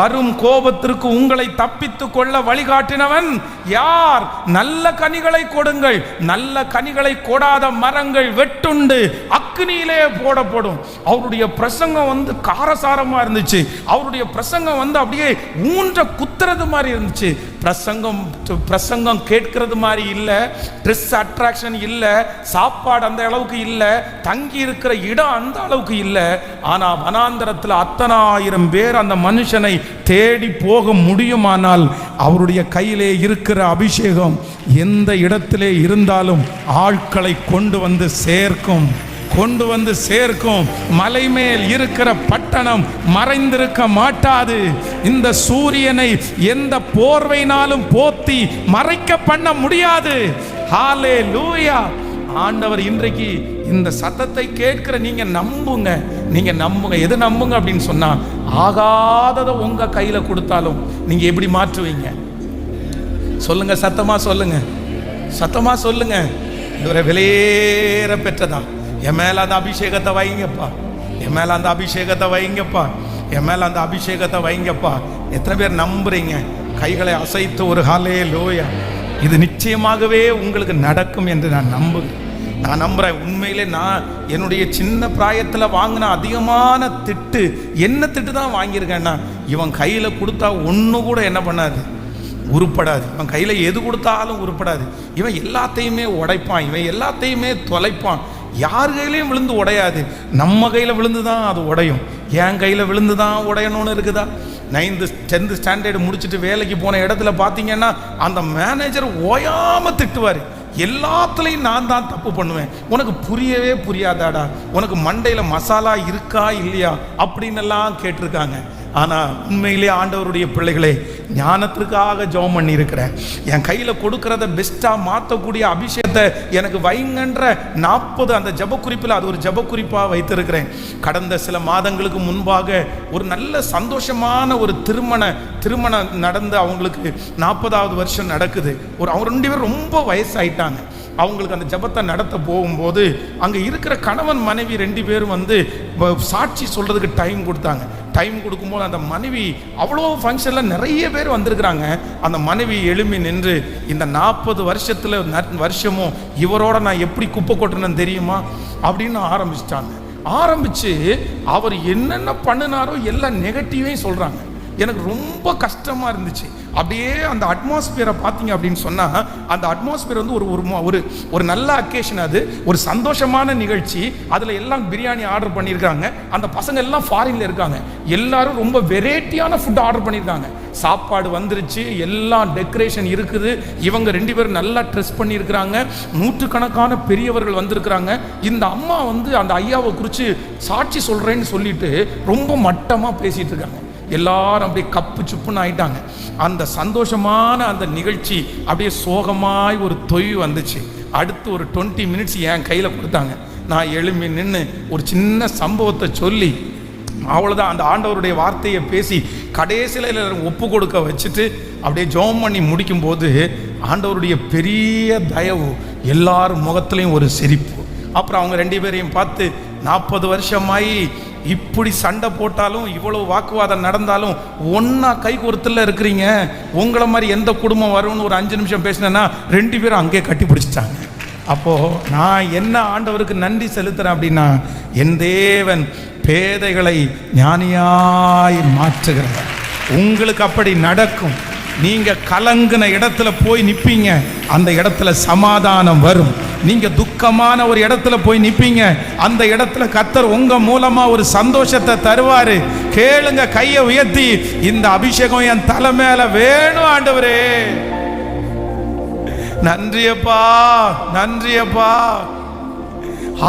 வரும் கோபத்திற்கு உங்களை தப்பித்துக் கொள்ள வழிகாட்டினவன் யார்? நல்ல கனிகளை கொடுங்கள், நல்ல கனிகளை கொடாத மரங்கள் வெட்டுண்டு அக்னியிலே போடப்படும். அவருடைய பிரசங்கம் காரசாரமா இருந்துச்சு. அவருடைய பிரசங்கம் அப்படியே ஊன்ற குத்துறது மாதிரி இருந்துச்சு. பிரசங்கம் கேட்கிறது மாதிரி இல்லை, ட்ரெஸ் அட்ராக்ஷன் இல்லை, சாப்பாடு அந்த அளவுக்கு இல்லை, தங்கி இருக்கிற இடம் அந்த அளவுக்கு இல்லை. ஆனா வனாந்தரத்தில் 10,000 பேர் அந்த மனுஷனை தேடி போக முடியுமானால், அவருடைய கையிலே இருக்கிற அபிஷேகம் எந்த இடத்திலே இருந்தாலும் ஆட்களை கொண்டு வந்து சேர்க்கும். மலை மேல் இருக்கிற பட்டணம் மறைந்திருக்க மாட்டாது. இந்த சூரியனை எந்த போர்வையினாலும் போத்தி மறைக்க பண்ண முடியாது. ஹல்லேலூயா. ஆண்டவர் இன்றைக்கு இந்த சத்தத்தை கேட்கிற நீங்க நம்புங்க. எது நம்புங்க அப்படின்னு சொன்னா, ஆகாததை உங்க கையில கொடுத்தாலும் நீங்க எப்படி மாற்றுவீங்க? சொல்லுங்க, சத்தமா சொல்லுங்க. இவரை விலையேற பெற்றதா, என் மேல அந்த அபிஷேகத்தை வைங்கப்பா, என் மேல அந்த அபிஷேகத்தை வைங்கப்பா. எத்தனை பேர் நம்புறீங்க? கைகளை அசைத்து ஒரு ஹல்லேலூயா. இது நிச்சயமாகவே உங்களுக்கு நடக்கும் என்று நான் நம்புறேன். உண்மையிலே நான் என்னுடைய சின்ன பிராயத்தில் வாங்கின அதிகமான திட்டு என்ன திட்டு தான் வாங்கியிருக்கேன்னா, இவன் கையில் கொடுத்தா ஒன்று கூட என்ன பண்ணாது, உருப்படாது. இவன் கையில் எது கொடுத்தாலும் உருப்படாது. இவன் எல்லாத்தையுமே உடைப்பான், இவன் எல்லாத்தையுமே தொலைப்பான். யார் கையிலையும் விழுந்து உடையாது, நம்ம கையில் விழுந்து தான் அது உடையும். என் கையில் விழுந்து தான் உடையணும்னு இருக்குதா? 9th 10th ஸ்டாண்டர்டு முடிச்சுட்டு வேலைக்கு போன இடத்துல பார்த்தீங்கன்னா, அந்த மேனேஜர் ஓயாமல் திட்டுவார். எல்லாத்துலேயும் நான் தான் தப்பு பண்ணுவேன், உனக்கு புரியவே புரியாதாடா, உனக்கு மண்டையில் மசாலா இருக்கா இல்லையா அப்படின்னு எல்லாம் கேட்டிருக்காங்க. ஆனால் உண்மையிலே ஆண்டவருடைய பிள்ளைகளே, ஞானத்திற்காக ஜெபம் பண்ணி இருக்கிறேன். என் கையில் கொடுக்கறத பெஸ்ட்டாக மாற்றக்கூடிய அபிஷேகத்தை எனக்கு வைங்கன்ற 40 அந்த ஜெப குறிப்பில் அது ஒரு ஜெப குறிப்பாக வைத்திருக்கிறேன். கடந்த சில மாதங்களுக்கு முன்பாக ஒரு நல்ல சந்தோஷமான ஒரு திருமணம் நடந்து அவங்களுக்கு 40வது வருஷம் நடக்குது. அவங்க 2 பேரும் ரொம்ப வயசாயிட்டாங்க. அவங்களுக்கு அந்த ஜெபத்தை நடத்த போகும்போது அங்கே இருக்கிற கணவன் மனைவி 2 பேரும் சாட்சி சொல்றதுக்கு டைம் கொடுத்தாங்க. டைம் கொடுக்கும்போது அந்த மனைவி அவ்வளோ ஃபங்க்ஷனில் நிறைய பேர் வந்திருக்கிறாங்க. அந்த மனைவி எழும்பி நின்று, இந்த 40 வருஷமும் இவரோட நான் எப்படி குப்பை கொட்டுறேன்னு தெரியுமா அப்படின்னு ஆரம்பிச்சு அவர் என்னென்ன பண்ணினாரோ எல்லா நெகட்டிவையும் சொல்கிறாங்க. எனக்கு ரொம்ப கஷ்டமாக இருந்துச்சு. அப்படியே அந்த அட்மாஸ்பியரை பார்த்தீங்க அப்படின்னு சொன்னால், அந்த அட்மாஸ்பியர் ஒரு நல்ல அக்கேஷன், அது ஒரு சந்தோஷமான நிகழ்ச்சி. அதில் எல்லாம் பிரியாணி ஆர்டர் பண்ணியிருக்காங்க. அந்த பசங்க எல்லாம் ஃபாரின்ல இருக்காங்க. எல்லாரும் ரொம்ப வெரைட்டியான ஃபுட் ஆர்டர் பண்ணியிருக்காங்க. சாப்பாடு வந்துருச்சு, எல்லாம் டெக்கரேஷன் இருக்குது. இவங்க 2 பேரும் நல்லா ட்ரெஸ் பண்ணியிருக்கிறாங்க. 100கணக்கான பெரியவர்கள் வந்திருக்கிறாங்க. இந்த அம்மா அந்த ஐயாவை குறித்து சாட்சி சொல்கிறேன்னு சொல்லிட்டு ரொம்ப மட்டமாக பேசிகிட்டு இருக்காங்க. எல்லாரும் அப்படியே கப்பு சுப்புன்னு ஆயிட்டாங்க. அந்த சந்தோஷமான அந்த நிகழ்ச்சி அப்படியே சோகமாய் ஒரு தொய்வு வந்துச்சு. அடுத்து ஒரு 20 மினிட்ஸ் என் கையில் கொடுத்தாங்க. நான் எழும்பி நின்று ஒரு சின்ன சம்பவத்தை சொல்லி அவ்வளோதான். அந்த ஆண்டவருடைய வார்த்தையை பேசி கடைசியில் ஒப்பு கொடுக்க வச்சுட்டு அப்படியே ஜெபம் பண்ணி முடிக்கும்போது ஆண்டவருடைய பெரிய தயவு, எல்லாரும் முகத்துலையும் ஒரு சிரிப்பு. அப்புறம் அவங்க 2 பேரையும் பார்த்து, 40 வருஷமாயி இப்படி சண்டை போட்டாலும் இவ்வளவு வாக்குவாதம் நடந்தாலும் ஒன்றா கை கோர்த்துல இருக்கிறீங்க, உங்களை மாதிரி எந்த குடும்பம் வரும்னு ஒரு 5 நிமிஷம் பேசினேன்னா 2 பேரும் அங்கேயே கட்டி பிடிச்சிட்டாங்க. அப்போது நான் என்ன ஆண்டவருக்கு நன்றி செலுத்துகிறேன் அப்படின்னா, என் தேவன் பேதைகளை ஞானியாய் மாற்றுகிறார். உங்களுக்கு அப்படி நடக்கும். நீங்க கலங்கின இடத்துல போய் நிற்பீங்க, அந்த இடத்துல சமாதானம் வரும். நீங்க துக்கமான ஒரு இடத்துல போய் நிற்பீங்க, அந்த இடத்துல கர்த்தர் உங்க மூலமா ஒரு சந்தோஷத்தை தருவாரு. கேளுங்க, கையை உயர்த்தி, இந்த அபிஷேகம் என் தலை மேல வேணும் ஆண்டவரே, நன்றியப்பா நன்றியப்பா.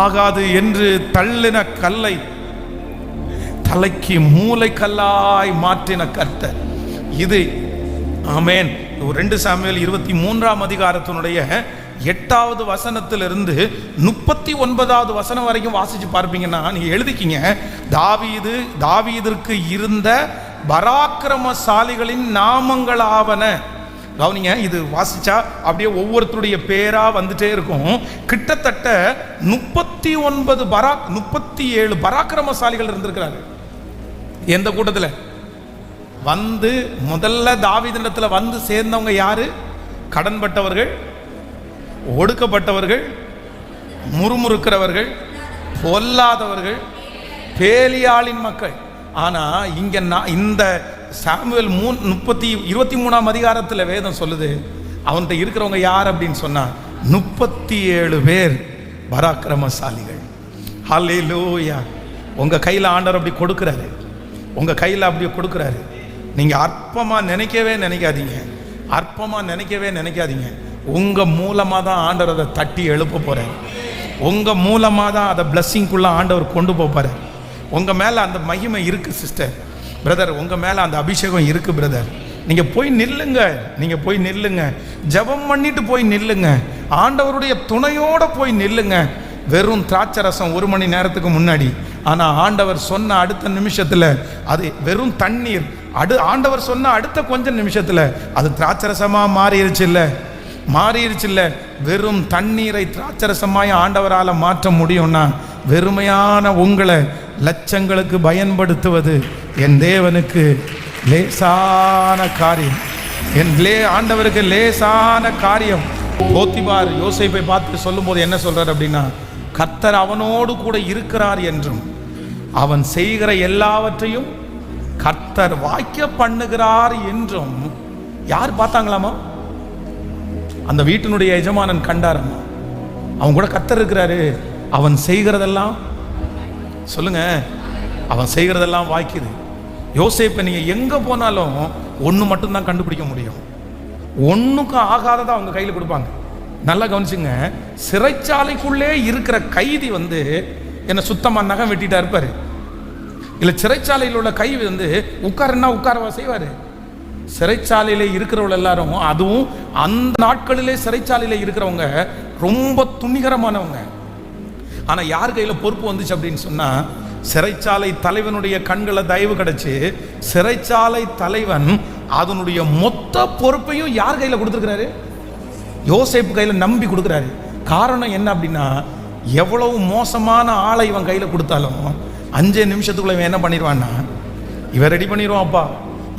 ஆகாது என்று தள்ளின கல்லை தலைக்கு மூளை கல்லாய் மாற்றின கர்த்தர். இது ஆமென். 2 சாமுவேல் 23ஆம் அதிகாரத்தினுடைய 8வது வசனத்திலிருந்து 39வது வசனம் வரைக்கும் வாசிச்சு பார்ப்பீங்கன்னா நீங்க எழுதிக்கிங்க. தாவீதிற்கு இருந்த பராக்கிரமசாலிகளின் நாமங்களாவன. கவனிங்க, இது வாசிச்சா அப்படியே ஒவ்வொருத்தருடைய பேரா வந்துட்டே இருக்கும். கிட்டத்தட்ட 37 பராக்கிரமசாலிகள் இருந்திருக்கிறாரு. எந்த கூட்டத்தில் வந்து முதல்ல தாவீதிடத்துல வந்து சேர்ந்தவங்க யாரு? கடன்பட்டவர்கள், ஒடுக்கப்பட்டவர்கள், முறுமுறுக்கிறவர்கள், பொல்லாதவர்கள், பேலியாளின் மக்கள். ஆனா இங்க இந்த சாமுவேல் 23ஆம் அதிகாரத்தில் வேதம் சொல்லுது, அவன்கிட்ட இருக்கிறவங்க யார் அப்படின்னு சொன்னா 37 பேர் பராக்கிரமசாலிகள். ஹல்லேலூயா. உங்க கையில் ஆண்டவர் அப்படி கொடுக்கிறாரு, உங்க கையில் அப்படி கொடுக்கிறாரு. நீங்க அற்பமா நினைக்கவே நினைக்காதீங்க, அற்பமா நினைக்கவே நினைக்காதீங்க. உங்க மூலமா தான் ஆண்டவர் அதை தட்டி எழுப்ப போறாரு. உங்க மூலமா தான் அதை பிளஸ்ஸிங்குள்ள ஆண்டவர் கொண்டு போறாரு. உங்க மேல அந்த மகிமை இருக்கு சிஸ்டர், பிரதர். உங்க மேல அந்த அபிஷேகம் இருக்கு பிரதர். நீங்க போய் நில்லுங்க, நீங்க போய் நில்லுங்க, ஜெபம் பண்ணிட்டு போய் நில்லுங்க, ஆண்டவருடைய துணையோட போய் நில்லுங்க. வெறும் திராட்சை ரசம் 1 மணி நேரத்துக்கு முன்னாடி, ஆனா ஆண்டவர் சொன்ன அடுத்த நிமிஷத்துல அது வெறும் தண்ணீர். ஆண்டவர் சொன்ன அடுத்த கொஞ்ச நிமிஷத்துல அது திராட்சை ரசமா மாறிடுச்சு இல்ல. வெறும் தண்ணீரை திராட்சை ரசமாய் ஆண்டவரால மாற்ற முடியும்னா, வெறுமையான உங்களை லட்சங்களுக்கு பயன்படுத்துவது என் தேவனுக்கு லேசான காரியம். ஆண்டவருக்கு லேசான காரியம். போத்திபார் யோசேப்பை பார்த்து சொல்லும் போது என்ன சொல்றார் அப்படின்னா, கர்த்தர் அவனோடு கூட இருக்கிறார் என்றும் அவன் செய்கிற எல்லாவற்றையும் கர்த்தர் வாய்க்க பண்ணுகிறார் என்றும் யார் பார்த்தாங்களாமா? அந்த வீட்டினுடைய எஜமானன் கண்டாரம்மா. அவன் கூட கர்த்தர் இருக்கிறாரு, அவன் செய்கிறதெல்லாம் சொல்லுங்க, அவன் செய்கிறதெல்லாம் வாய்க்குது. யோசேப்பை நீங்க எங்க போனாலும் ஒன்று மட்டும்தான் கண்டுபிடிக்க முடியும், ஒன்றுக்கும் ஆகாததை அவங்க கையில் கொடுப்பாங்க. நல்லா கவனிச்சுங்க, சிறைச்சாலைக்குள்ளே இருக்கிற கைதி வந்து என்ன சுத்தமாக நகம் வெட்டிட்டா இருப்பாரு, இல்லை சிறைச்சாலையில் உள்ள கைதி வந்து உட்காருன்னா உட்காரவா செய்வார். சிறைச்சாலையில் இருக்கிறவங்க எல்லாரும், அதுவும் அந்த நாட்களிலே சிறைச்சாலையில் இருக்கிறவங்க ரொம்ப துணிகரமானவங்க. ஆனால் யார் கையில் பொறுப்பு வந்துச்சு அப்படின்னு சொன்னால், சிறைச்சாலை தலைவனுடைய கண்களை தயவு கிடைச்சு சிறைச்சாலை தலைவன் அதனுடைய மொத்த பொறுப்பையும் யார் கையில் கொடுத்துருக்கிறாரு? யோசேப்பு கையில் நம்பி கொடுக்குறாரு. காரணம் என்ன அப்படின்னா, எவ்வளவு மோசமான ஆளை இவன் கையில் கொடுத்தாலும் 5 நிமிஷத்துக்குள்ள இவன் என்ன பண்ணிடுவான்னா, இவன் ரெடி பண்ணிடுவான்ப்பா.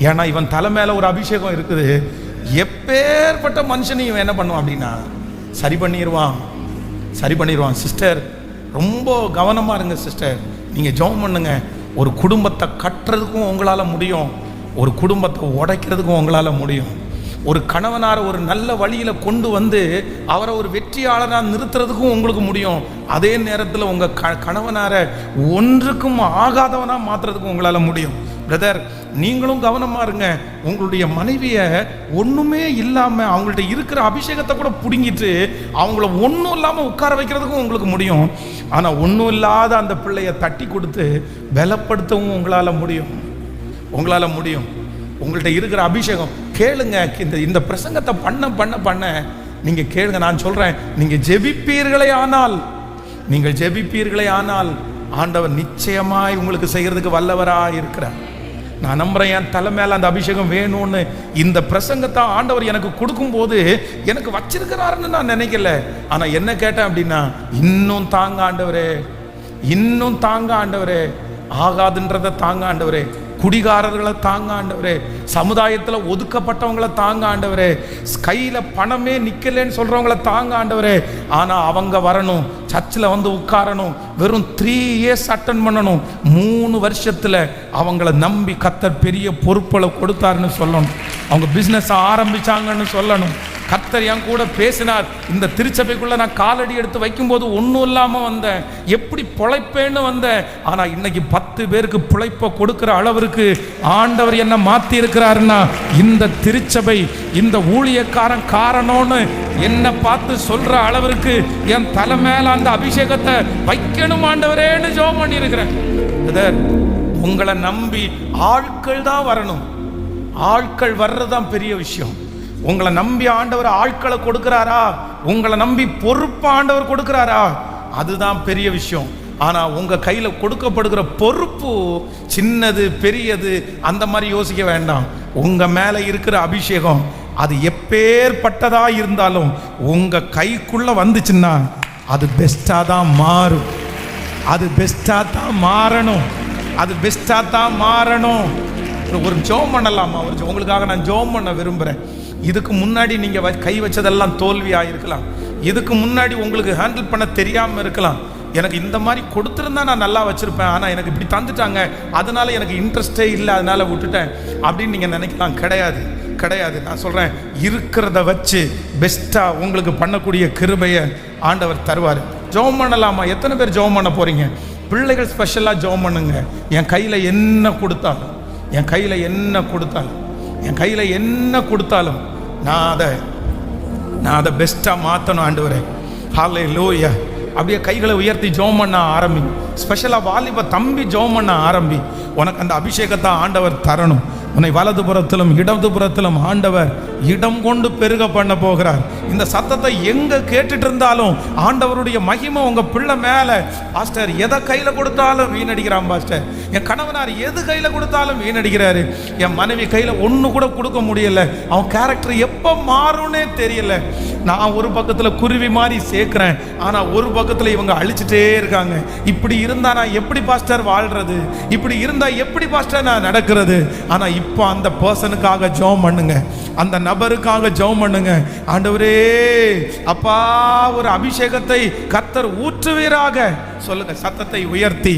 ஏன்னா இவன் தலை மேலே ஒரு அபிஷேகம் இருக்குது. எப்பேற்பட்ட மனுஷனையும் இவன் என்ன பண்ணுவான் அப்படின்னா சரி பண்ணிடுவான். சிஸ்டர், ரொம்ப கவனமாக இருங்க சிஸ்டர். நீங்கள் ஜெபம் பண்ணுங்க. ஒரு குடும்பத்தை கட்டுறதுக்கும் உங்களால் முடியும், ஒரு குடும்பத்தை உடைக்கிறதுக்கும் உங்களால் முடியும். ஒரு கணவனாரை ஒரு நல்ல வழியில் கொண்டு வந்து அவரை ஒரு வெற்றியாளராக நிறுத்துறதுக்கும் உங்களுக்கு முடியும். அதே நேரத்தில் உங்கள் கணவனாரை ஒன்றுக்கும் ஆகாதவனாக மாற்றுறதுக்கும் உங்களால் முடியும். பிரதர், நீங்களும் கவனமாக இருங்க. உங்களுடைய மனைவியை ஒன்றுமே இல்லாமல் அவங்கள்ட்ட இருக்கிற அபிஷேகத்தை கூட பிடுங்கிட்டு அவங்கள ஒன்றும் இல்லாமல் உட்கார வைக்கிறதுக்கும் உங்களுக்கு முடியும். ஆனால் ஒன்றும் இல்லாத அந்த பிள்ளையை தட்டி கொடுத்து பலப்படுத்தவும் உங்களால் முடியும். உங்கள்கிட்ட இருக்கிற அபிஷேகம் கேளுங்க. இந்த பிரசங்கத்தை பண்ண நீங்க கேளுங்க. நான் சொல்றேன், நீங்கள் ஜெபிப்பீர்களே ஆனால் ஆண்டவர் நிச்சயமாய் உங்களுக்கு செய்கிறதுக்கு வல்லவராக இருக்கிறார். நான் நம்புறேன், என் தலை மேல அந்த அபிஷேகம் வேணும்னு. இந்த பிரசங்கத்தை ஆண்டவர் எனக்கு கொடுக்கும்போது எனக்கு வச்சிருக்கிறாருன்னு நான் நினைக்கல. ஆனா என்ன கேட்டேன் அப்படின்னா, இன்னும் தாங்க ஆண்டவரே, இன்னும் தாங்க ஆண்டவரே, ஆகாதுன்றதை தாங்க ஆண்டவரே, குடிகாரர்களை தாங்க ஆண்டவரே, சமுதாயத்தில் ஒதுக்கப்பட்டவங்களை தாங்க ஆண்டவரே, கையில் பணமே நிற்கலன்னு சொல்கிறவங்கள தாங்க ஆண்டவரே. ஆனால் அவங்க வரணும், சர்ச்சில் வந்து உட்காரணும், வெறும் 3 இயர்ஸ் அட்டன் பண்ணணும், 3 வருஷத்தில் அவங்கள நம்பி கர்த்தர் பெரிய பொறுப்புகளை கொடுத்தாருன்னு சொல்லணும். அவங்க பிஸ்னஸ் ஆரம்பிச்சாங்கன்னு சொல்லணும். கர்த்தர் என் கூட பேசினார். இந்த திருச்சபைக்குள்ள நான் காலடி எடுத்து வைக்கும்போது ஒன்றும் இல்லாமல் வந்தேன், எப்படி பிழைப்பேன்னு வந்தேன். ஆனால் இன்னைக்கு 10 பேருக்கு பிழைப்ப கொடுக்குற அளவிற்கு ஆண்டவர் என்ன மாற்றி இருக்கிறாருன்னா, இந்த திருச்சபை, இந்த ஊழியக்காரன் காரணம்னு என்ன பார்த்து சொல்ற அளவிற்கு என் தலை மேல அந்த அபிஷேகத்தை வைக்கணும் ஆண்டவரேன்னு ஜெபம் பண்ணி இருக்கிறேன். உங்களை நம்பி ஆட்கள் தான் வரணும். ஆட்கள் வர்றதுதான் பெரிய விஷயம். உங்களை நம்பி ஆண்டவர் ஆட்களை கொடுக்கிறாரா, உங்களை நம்பி பொறுப்பு ஆண்டவர் கொடுக்கிறாரா, அதுதான் பெரிய விஷயம். ஆனா உங்க கையில கொடுக்கப்படுகிற பொறுப்பு சின்னது பெரியது அந்த மாதிரி யோசிக்க வேண்டாம். உங்க மேல இருக்கிற அபிஷேகம் அது எப்பேற்பட்டதா இருந்தாலும் உங்க கைக்குள்ள வந்துச்சுன்னா அது பெஸ்டா தான் மாறும். அது பெஸ்டா தான் மாறணும். அது பெஸ்டா தான் மாறணும். ஒரு ஜெபம் பண்ணலாமா? உங்களுக்காக நான் ஜெபம் பண்ண விரும்புறேன். இதுக்கு முன்னாடி நீங்க கை வச்சதெல்லாம் தோல்வியா இருக்கலாம். இதுக்கு முன்னாடி உங்களுக்கு ஹேண்டில் பண்ண தெரியாம இருக்கலாம். எனக்கு இந்த மாதிரி கொடுத்துருந்தா நான் நல்லா வச்சிருப்பேன், ஆனா எனக்கு இப்படி தந்துட்டாங்க, அதனால எனக்கு இன்ட்ரெஸ்டே இல்லை, அதனால விட்டுட்டேன் அப்படின்னு நீங்க நினைக்கலாம். கிடையாது, கிடையாது. நான் சொல்றேன், இருக்கிறத வச்சு பெஸ்டா உங்களுக்கு பண்ணக்கூடிய கிருபையை ஆண்டவர் தருவார். ஜெபம் பண்ணலாமா? எத்தனை பேர் ஜெபம் பண்ண போறீங்க? பிள்ளைகள் ஸ்பெஷலா ஜெபம் பண்ணுங்க. என் கையில என்ன கொடுத்தாலும், என் கையில என்ன கொடுத்தாலும், என் கையில என்ன கொடுத்தாலும் நான் அதை பெஸ்டா மாத்தணும் ஆண்டவரே. ஹல்லேலூயா. அப்படியே கைகளை உயர்த்தி ஜெபம் பண்ண ஆரம்பி. ஸ்பெஷலா வாலிப தம்பி ஜெபம் பண்ண ஆரம்பி. உனக்கு அந்த அபிஷேகத்தை ஆண்டவர் தரணும். உன்னை வலதுபுறத்திலும் இடதுபுறத்திலும் ஆண்டவர் இடம் கொண்டு பெருக பண்ண போகிறார். இந்த சத்தத்தை எங்க கேட்டுட்டு இருந்தாலும் ஆண்டவருடைய மகிமை உங்க பிள்ளை மேல. பாஸ்டர் எதை கையில கொடுத்தாலும் வீணடிக்கிறான் பாஸ்டர். என் கணவனார் எது கையில கொடுத்தாலும் வீணடிக்கிறாரு. என் மனைவி கையில ஒண்ணு கூட கொடுக்க முடியல. அவன் கேரக்டர் எப்ப மாறும்னே தெரியல. நான் ஒரு பக்கத்துல குருவி மாதிரி சேர்க்கிறேன், ஆனா ஒரு பக்கத்துல இவங்க அழிச்சுட்டே இருக்காங்க. இப்படி இருந்தா நான் எப்படி பாஸ்டர் வாழ்றது? இப்படி இருந்தா எப்படி பாஸ்டர் நான் நடக்கிறது? ஆனா இப்போ அந்த பர்சனுக்காக ஜெபம் பண்ணுங்க, அந்த நபருக்காக ஜெபம் பண்ணுங்க. ஆண்டவரே அப்பா, ஒரு அபிஷேகத்தை கர்த்தர் ஊற்றுவீராக சொல்லுங்க. சத்தத்தை உயர்த்தி,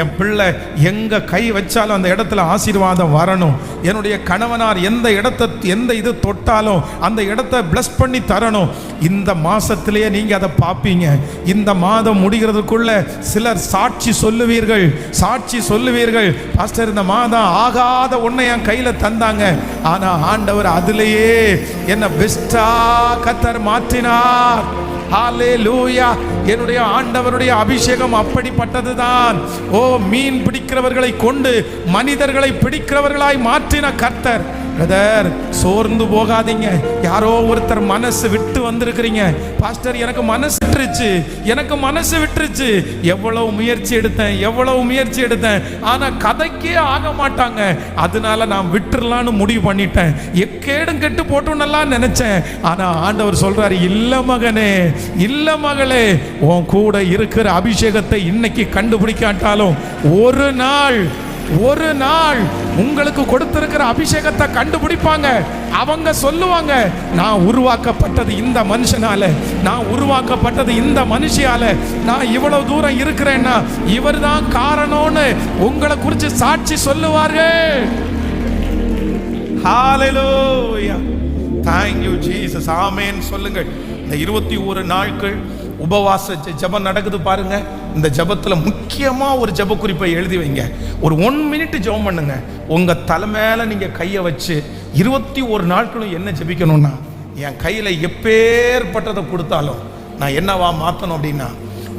என் பிள்ளை எங்க கை வச்சாலும் அந்த இடத்துல ஆசீர்வாதம் வரணும். என்னுடைய கணவனார் எந்த இது தொட்டாலும் அந்த இடத்தை பிளஸ் பண்ணி தரணும். இந்த மாசத்திலேயே நீங்க அதை பார்ப்பீங்க. இந்த மாதம் முடிகிறதுக்குள்ள சிலர் சாட்சி சொல்லுவீர்கள், சாட்சி சொல்லுவீர்கள். பாஸ்டர் இந்த மாதம் ஆகாத ஒன்றை என் கையில தந்தாங்க, ஆனா ஆண்டவர் அதிலேயே என்ன பெஸ்டா கர்த்தர் மாற்றினார். ஹல்லேலூயா. என்னுடைய ஆண்டவருடைய அபிஷேகம் அப்படிப்பட்டதுதான். ஓ, மீன் பிடிக்கிறவர்களை கொண்டு மனிதர்களை பிடிக்கிறவர்களாய் மாற்றின கர்த்தர். பிரதர், சோர்ந்து போகாதீங்க. யாரோ ஒருத்தர் மனசு விட்டு வந்திருக்கிறீங்க. பாஸ்டர் எனக்கு மனசு விட்டுருச்சு, எனக்கு மனசு விட்டுருச்சு. எவ்வளவு முயற்சி எடுத்தேன், ஆனா கதைக்கே ஆக மாட்டாங்க, அதனால நான் விட்டுறலான்னு முடிவு பண்ணிட்டேன். எக்கேடும் கெட்டு போட்டோன்னெல்லாம் நினைச்சேன். ஆனா ஆண்டவர் சொல்றாரு, இல்ல மகனே, இல்ல மகளே, உன் கூட இருக்கிற அபிஷேகத்தை இன்னைக்கு கண்டுபிடிக்காட்டாலும் ஒரு நாள் உங்களுக்கு கொடுத்திருக்கிற அபிஷேகத்தை கண்டுபிடிப்பாங்க. அவங்க சொல்லுவாங்க, நான் உருவாக்கப்பட்டது இந்த மனுஷனால, நான் உருவாக்கப்பட்டது இந்த மனுஷியால, நான் இவ்வளவு தூரம் இருக்கிறேன்னா இவர் தான் காரணம்னு உங்களை குறித்து சாட்சி சொல்லுவார்கள். ஹல்லேலூயா. Thank you Jesus. ஆமென் சொல்லுங்கள். இந்த 21 நாட்கள் உபவாச ஜெபம் நடக்குது பாருங்க. இந்த ஜெபத்துல முக்கியமா ஒரு ஜெப குறிப்பை எழுதி வைங்க. ஒரு 1 மினிட் ஜெபம் பண்ணுங்க. உங்க தலை மேல நீங்க கையை வச்சு 21 நாட்களும் என்ன ஜெபிக்கணும்னா, என் கையில எப்பேற்பட்டதை கொடுத்தாலும் நான் என்னவா மாத்தணும் அப்படின்னா,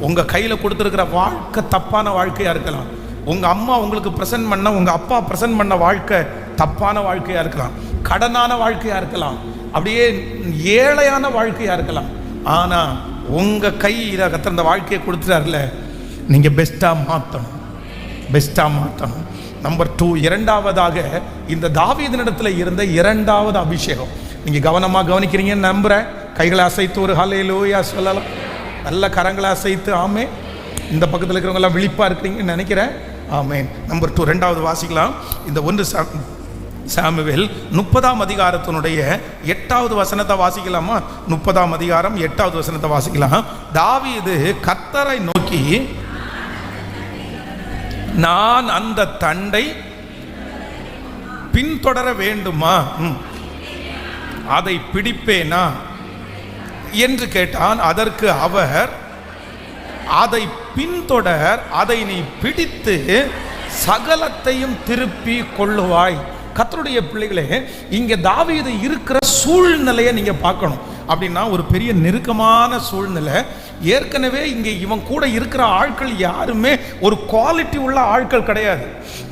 உங்க கையில கொடுத்துருக்கிற வாழ்க்கை தப்பான வாழ்க்கையா இருக்கலாம். உங்க அம்மா உங்களுக்கு பிரசன்ட் பண்ண, உங்க அப்பா பிரசன்ட் பண்ண வாழ்க்கை தப்பான வாழ்க்கையா இருக்கலாம், கடனான வாழ்க்கையா இருக்கலாம், அப்படியே ஏழையான வாழ்க்கையா இருக்கலாம். ஆனா உங்க கையில கர்த்தர் அந்த வாழ்க்கையை கொடுத்துட்டார்ல, நீங்கள் பெஸ்ட்டாக மாற்றணும், பெஸ்ட்டாக மாற்றணும். நம்பர் 2, இரண்டாவதாக இந்த தாவீதினிடத்தில் இருந்த இரண்டாவது அபிஷேகம். நீங்கள் கவனமாக கவனிக்கிறீங்கன்னு நம்புகிறேன். கைகளை அசைத்து ஒரு ஹல்லேலூயா சொல்லலாம். நல்ல கரங்களை அசைத்து ஆமே. இந்த பக்கத்தில் இருக்கிறவங்கெல்லாம் விழிப்பாக இருக்கிறீங்கன்னு நினைக்கிறேன். ஆமேன். நம்பர் 2 ரெண்டாவது வாசிக்கலாம். இந்த 1 சாமுவேல் 30ஆம் அதிகாரத்தினுடைய 8வது வசனத்தை வாசிக்கலாமா? 30ஆம் அதிகாரம் 8வது வசனத்தை வாசிக்கலாம். தாவீது கர்த்தரை நோக்கி, நான் அந்த தண்டை பின்தொடர வேண்டுமா, அதை பிடிப்பேனா என்று கேட்டான். அதற்கு அவர், அதை பின்தொடர், அதை நீ பிடித்து சகலத்தையும் திருப்பி கொள்ளுவாய். கர்த்தருடைய பிள்ளைகளே, இங்கே தாவீது இருக்கிற சூழ்நிலையை நீங்க பார்க்கணும். அப்படின்னா ஒரு பெரிய நெருக்கமான சூழ்நிலை. ஏற்கனவே இங்கே இவன் கூட இருக்கிற ஆட்கள் யாருமே ஒரு குவாலிட்டி உள்ள ஆட்கள் கிடையாது.